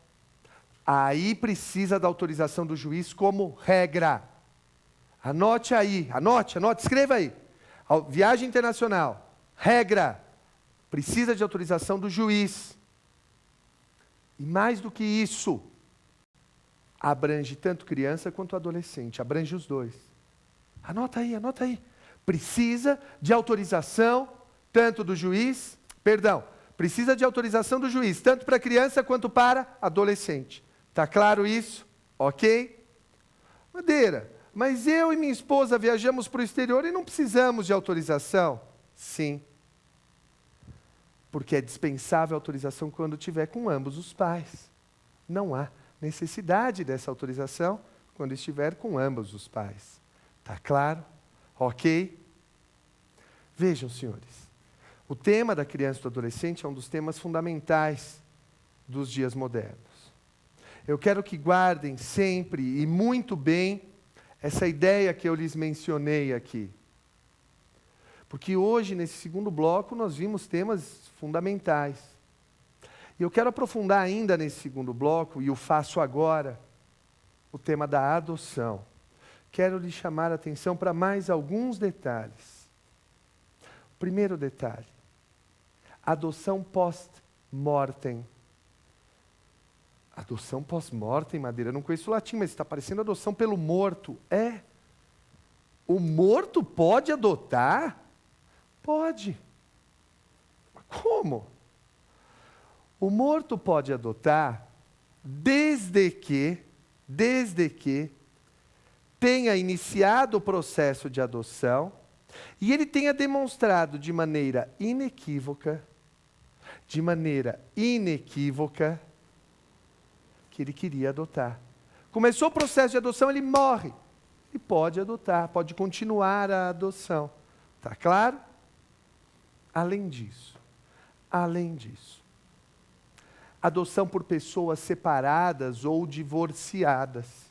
aí precisa da autorização do juiz como regra. Anote aí, anote, escreva aí. A viagem internacional, regra, precisa de autorização do juiz. E mais do que isso, abrange tanto criança quanto adolescente, abrange os dois. Anota aí. Precisa de autorização tanto do juiz, precisa de autorização do juiz, tanto para criança quanto para adolescente. Tá claro isso? Ok? Madeira, mas eu e minha esposa viajamos para o exterior e não precisamos de autorização? Sim. Porque é dispensável a autorização quando tiver com ambos os pais. Não há necessidade dessa autorização quando estiver com ambos os pais. Tá claro? Ok? Vejam, senhores. O tema da criança e do adolescente é um dos temas fundamentais dos dias modernos. Eu quero que guardem sempre e muito bem essa ideia que eu lhes mencionei aqui. Porque hoje, nesse segundo bloco, nós vimos temas fundamentais. E eu quero aprofundar ainda nesse segundo bloco, e o faço agora, o tema da adoção. Quero lhe chamar a atenção para mais alguns detalhes. Primeiro detalhe. Adoção post-mortem. Adoção pós-mortem, Madeira. Eu não conheço o latim, mas está parecendo adoção pelo morto. É. O morto pode adotar? Pode. Como? O morto pode adotar desde que tenha iniciado o processo de adoção e ele tenha demonstrado de maneira inequívoca que ele queria adotar. Começou o processo de adoção, ele morre. E pode adotar, pode continuar a adoção. Tá claro? Além disso, adoção por pessoas separadas ou divorciadas.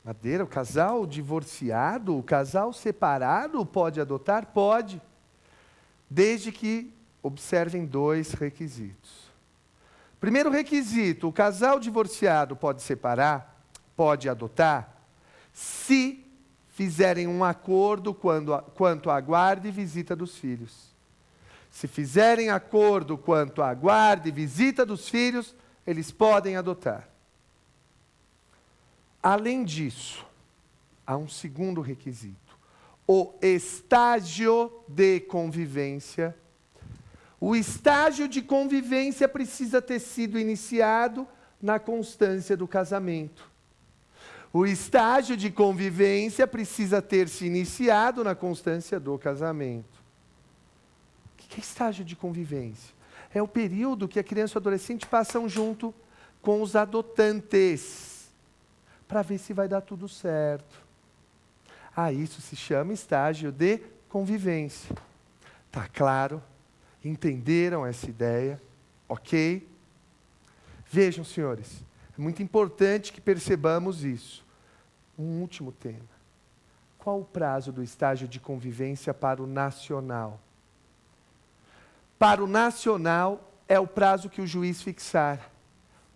Madeira, o casal divorciado, o casal separado pode adotar? Pode. Desde que observem 2 requisitos. Primeiro requisito, o casal divorciado pode separar, pode adotar, se fizerem um acordo quanto à guarda e visita dos filhos. Se fizerem acordo quanto à guarda e visita dos filhos, eles podem adotar. Além disso, há um segundo requisito. O estágio de convivência. O estágio de convivência precisa ter sido iniciado na constância do casamento. O estágio de convivência precisa ter se iniciado na constância do casamento. O que é estágio de convivência? É o período que a criança e o adolescente passam junto com os adotantes, para ver se vai dar tudo certo. Isso se chama estágio de convivência. Tá claro? Entenderam essa ideia? Ok? Vejam, senhores, é muito importante que percebamos isso. Um último tema. Qual o prazo do estágio de convivência para o nacional? Para o nacional é o prazo que o juiz fixar.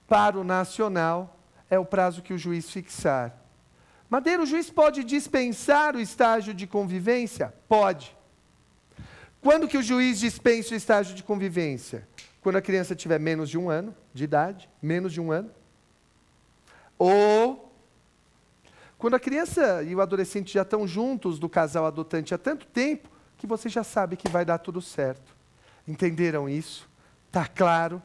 Para o nacional é o prazo que o juiz fixar. Madeira, o juiz pode dispensar o estágio de convivência? Pode. Quando que o juiz dispensa o estágio de convivência? Quando a criança tiver menos de 1 ano de idade, menos de 1 ano. Ou quando a criança e o adolescente já estão juntos do casal adotante há tanto tempo que você já sabe que vai dar tudo certo. Entenderam isso? Tá claro?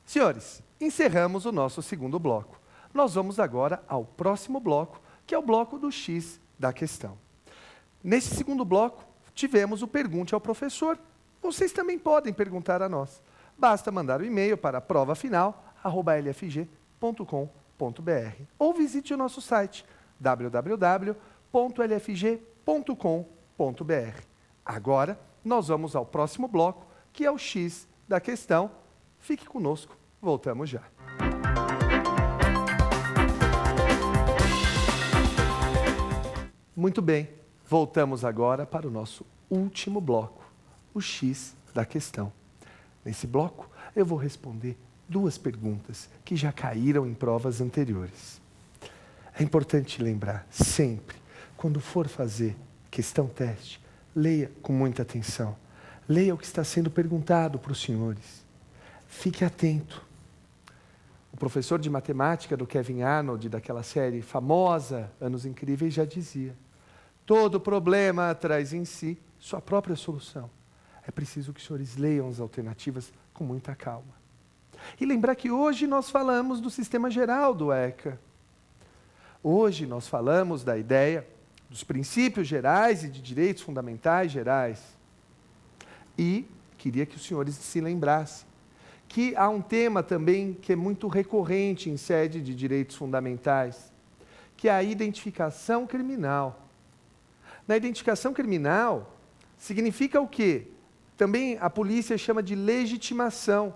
Senhores, encerramos o nosso segundo bloco. Nós vamos agora ao próximo bloco, que é o bloco do X da questão. Nesse segundo bloco, tivemos o Pergunte ao Professor. Vocês também podem perguntar a nós. Basta mandar o e-mail para provafinal@lfg.com.br ou visite o nosso site www.lfg.br. Agora, nós vamos ao próximo bloco, que é o X da questão. Fique conosco, voltamos já. Muito bem, voltamos agora para o nosso último bloco, o X da questão. Nesse bloco, eu vou responder 2 perguntas que já caíram em provas anteriores. É importante lembrar sempre, quando for fazer questão-teste, leia com muita atenção. Leia o que está sendo perguntado para os senhores. Fique atento. O professor de matemática do Kevin Arnold, daquela série famosa, Anos Incríveis, já dizia: todo problema traz em si sua própria solução. É preciso que os senhores leiam as alternativas com muita calma. E lembrar que hoje nós falamos do sistema geral do ECA. Hoje nós falamos da ideia dos princípios gerais e de direitos fundamentais gerais. E queria que os senhores se lembrassem que há um tema também que é muito recorrente em sede de direitos fundamentais, que é a identificação criminal. Na identificação criminal, significa o quê? Também a polícia chama de legitimação.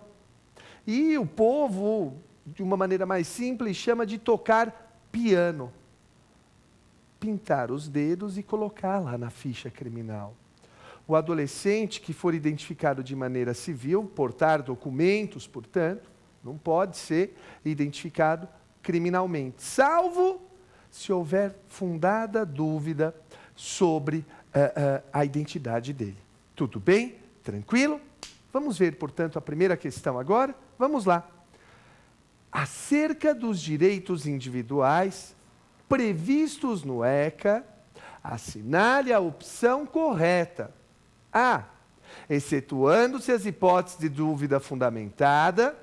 E o povo, de uma maneira mais simples, chama de tocar piano. Pintar os dedos e colocar lá na ficha criminal. O adolescente que for identificado de maneira civil, portar documentos, portanto, não pode ser identificado criminalmente, salvo se houver fundada dúvida sobre a identidade dele. Tudo bem? Tranquilo? Vamos ver, portanto, a primeira questão agora? Vamos lá. Acerca dos direitos individuais previstos no ECA, assinale a opção correta. A. Excetuando-se as hipóteses de dúvida fundamentada,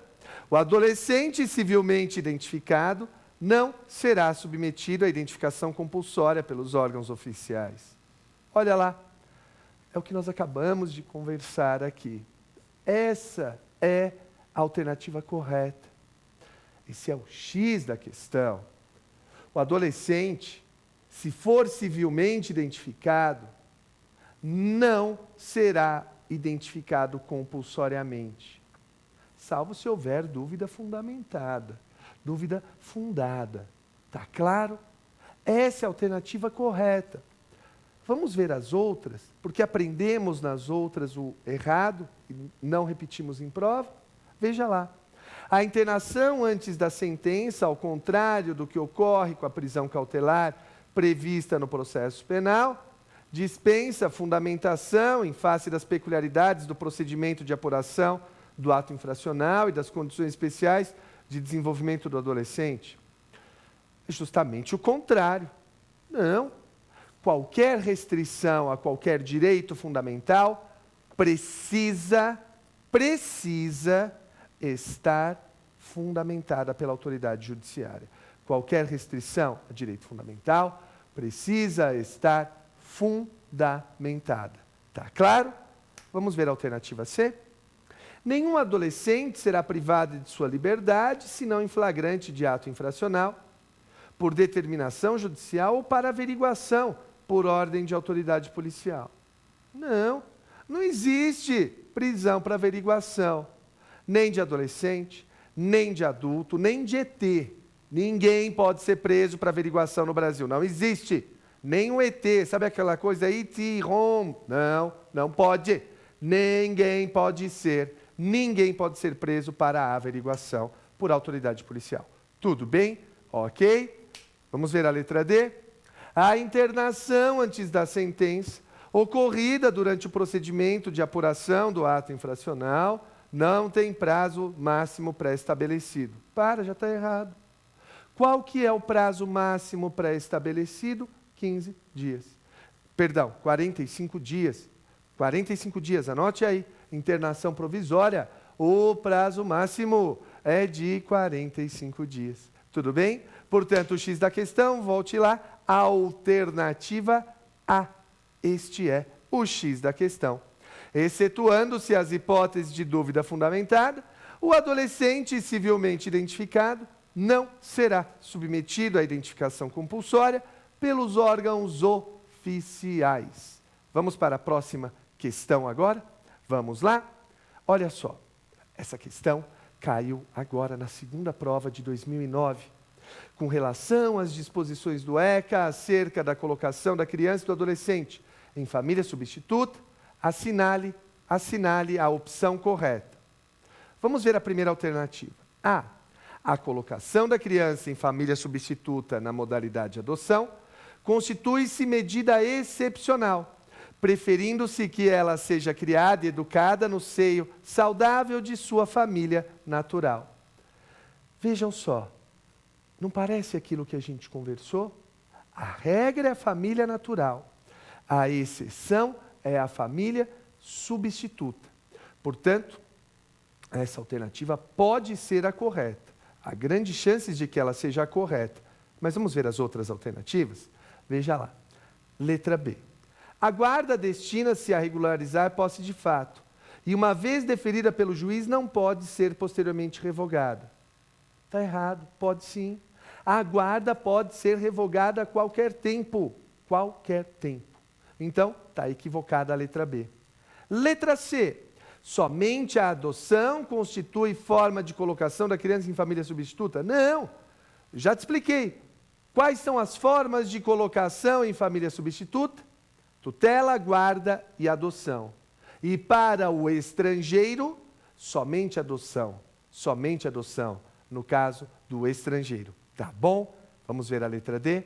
o adolescente civilmente identificado não será submetido à identificação compulsória pelos órgãos oficiais. Olha lá, é o que nós acabamos de conversar aqui. Essa é a alternativa correta. Esse é o X da questão. O adolescente, se for civilmente identificado, não será identificado compulsoriamente, salvo se houver dúvida fundamentada, dúvida fundada. Tá claro? Essa é a alternativa correta. Vamos ver as outras, porque aprendemos nas outras o errado e não repetimos em prova. Veja lá. A internação antes da sentença, ao contrário do que ocorre com a prisão cautelar prevista no processo penal, dispensa fundamentação em face das peculiaridades do procedimento de apuração do ato infracional e das condições especiais de desenvolvimento do adolescente. É justamente o contrário. Não. Qualquer restrição a qualquer direito fundamental precisa estar fundamentada pela autoridade judiciária. Qualquer restrição a direito fundamental precisa estar fundamentada. Tá claro? Vamos ver a alternativa C? Nenhum adolescente será privado de sua liberdade, senão em flagrante de ato infracional, por determinação judicial ou para averiguação, por ordem de autoridade policial. Não existe prisão para averiguação, nem de adolescente, nem de adulto, nem de ET. Ninguém pode ser preso para averiguação no Brasil. Não existe. Nem um ET, sabe aquela coisa ET home? Não pode. Ninguém pode ser preso para a averiguação por autoridade policial. Tudo bem? Ok? Vamos ver a letra D? A internação antes da sentença, ocorrida durante o procedimento de apuração do ato infracional, não tem prazo máximo pré-estabelecido. Já está errado. Qual que é o prazo máximo pré-estabelecido? 15 dias. Perdão, 45 dias. 45 dias, anote aí. Internação provisória, o prazo máximo é de 45 dias. Tudo bem? Portanto, o X da questão, volte lá, alternativa A. Este é o X da questão. Excetuando-se as hipóteses de dúvida fundamentada, o adolescente civilmente identificado não será submetido à identificação compulsória pelos órgãos oficiais. Vamos para a próxima questão agora? Vamos lá? Olha só, essa questão caiu agora na segunda prova de 2009, com relação às disposições do ECA acerca da colocação da criança e do adolescente em família substituta, assinale a opção correta. Vamos ver a primeira alternativa. A colocação da criança em família substituta na modalidade adoção constitui-se medida excepcional, preferindo-se que ela seja criada e educada no seio saudável de sua família natural. Vejam só, não parece aquilo que a gente conversou? A regra é a família natural, a exceção é a família substituta. Portanto, essa alternativa pode ser a correta. Há grandes chances de que ela seja a correta. Mas vamos ver as outras alternativas? Veja lá. Letra B. A guarda destina-se a regularizar a posse de fato, e uma vez deferida pelo juiz, não pode ser posteriormente revogada. Está errado, pode sim. A guarda pode ser revogada a qualquer tempo. Qualquer tempo. Então, está equivocada a letra B. Letra C. Somente a adoção constitui forma de colocação da criança em família substituta? Não. Já te expliquei. Quais são as formas de colocação em família substituta? Tutela, guarda e adoção. E para o estrangeiro, somente adoção. Somente adoção, no caso do estrangeiro. Tá bom? Vamos ver a letra D.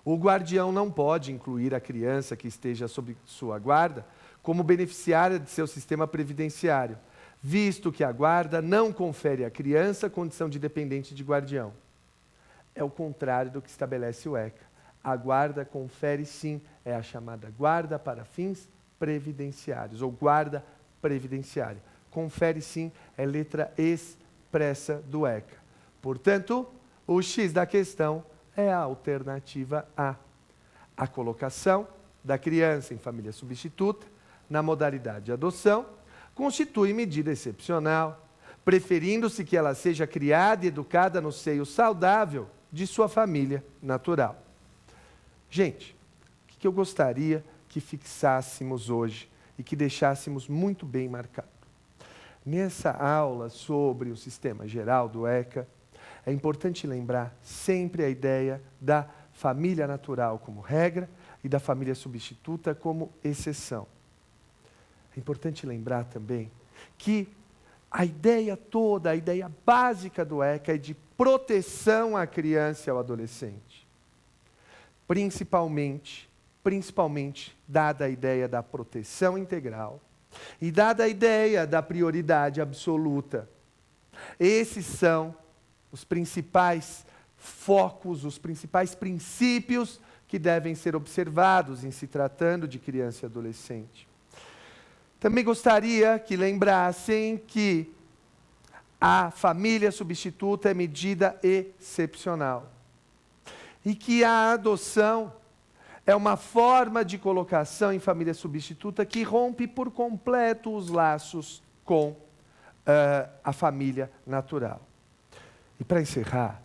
O guardião não pode incluir a criança que esteja sob sua guarda como beneficiária de seu sistema previdenciário, visto que a guarda não confere à criança condição de dependente de guardião. É o contrário do que estabelece o ECA. A guarda confere sim, é a chamada guarda para fins previdenciários, ou guarda previdenciária. Confere sim, é letra expressa do ECA. Portanto, o X da questão é a alternativa A. A colocação da criança em família substituta, na modalidade adoção, constitui medida excepcional, preferindo-se que ela seja criada e educada no seio saudável de sua família natural. Gente, o que eu gostaria que fixássemos hoje e que deixássemos muito bem marcado? Nessa aula sobre o sistema geral do ECA, é importante lembrar sempre a ideia da família natural como regra e da família substituta como exceção. É importante lembrar também que a ideia toda, a ideia básica do ECA é de proteção à criança e ao adolescente. Principalmente dada a ideia da proteção integral e dada a ideia da prioridade absoluta. Esses são os principais focos, os principais princípios que devem ser observados em se tratando de criança e adolescente. Também gostaria que lembrassem que a família substituta é medida excepcional e que a adoção é uma forma de colocação em família substituta que rompe por completo os laços com a família natural. E para encerrar,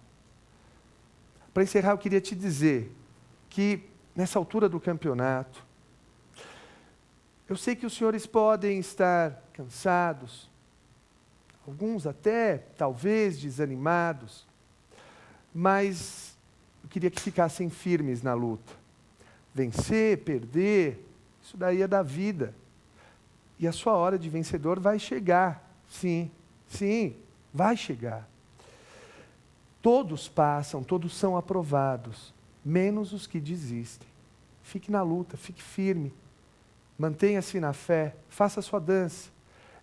eu queria te dizer que nessa altura do campeonato, eu sei que os senhores podem estar cansados, alguns até, talvez, desanimados, mas eu queria que ficassem firmes na luta. Vencer, perder, isso daí é da vida. E a sua hora de vencedor vai chegar. Sim, vai chegar. Todos passam, todos são aprovados, menos os que desistem. Fique na luta, fique firme. Mantenha-se na fé, faça a sua dança.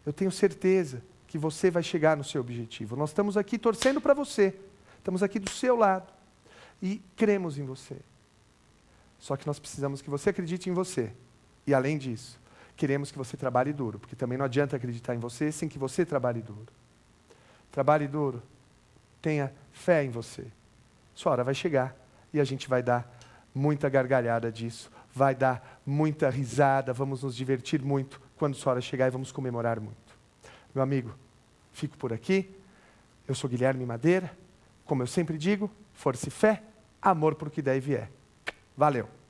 Eu tenho certeza que você vai chegar no seu objetivo. Nós estamos aqui torcendo para você. Estamos aqui do seu lado. E cremos em você. Só que nós precisamos que você acredite em você. E além disso, queremos que você trabalhe duro. Porque também não adianta acreditar em você sem que você trabalhe duro. Trabalhe duro. Tenha fé em você. Sua hora vai chegar. E a gente vai dar muita gargalhada disso. Vai dar muita risada, vamos nos divertir muito quando sua hora chegar e vamos comemorar muito. Meu amigo, fico por aqui. Eu sou Guilherme Madeira. Como eu sempre digo, força e fé, amor por que der e vier. Valeu!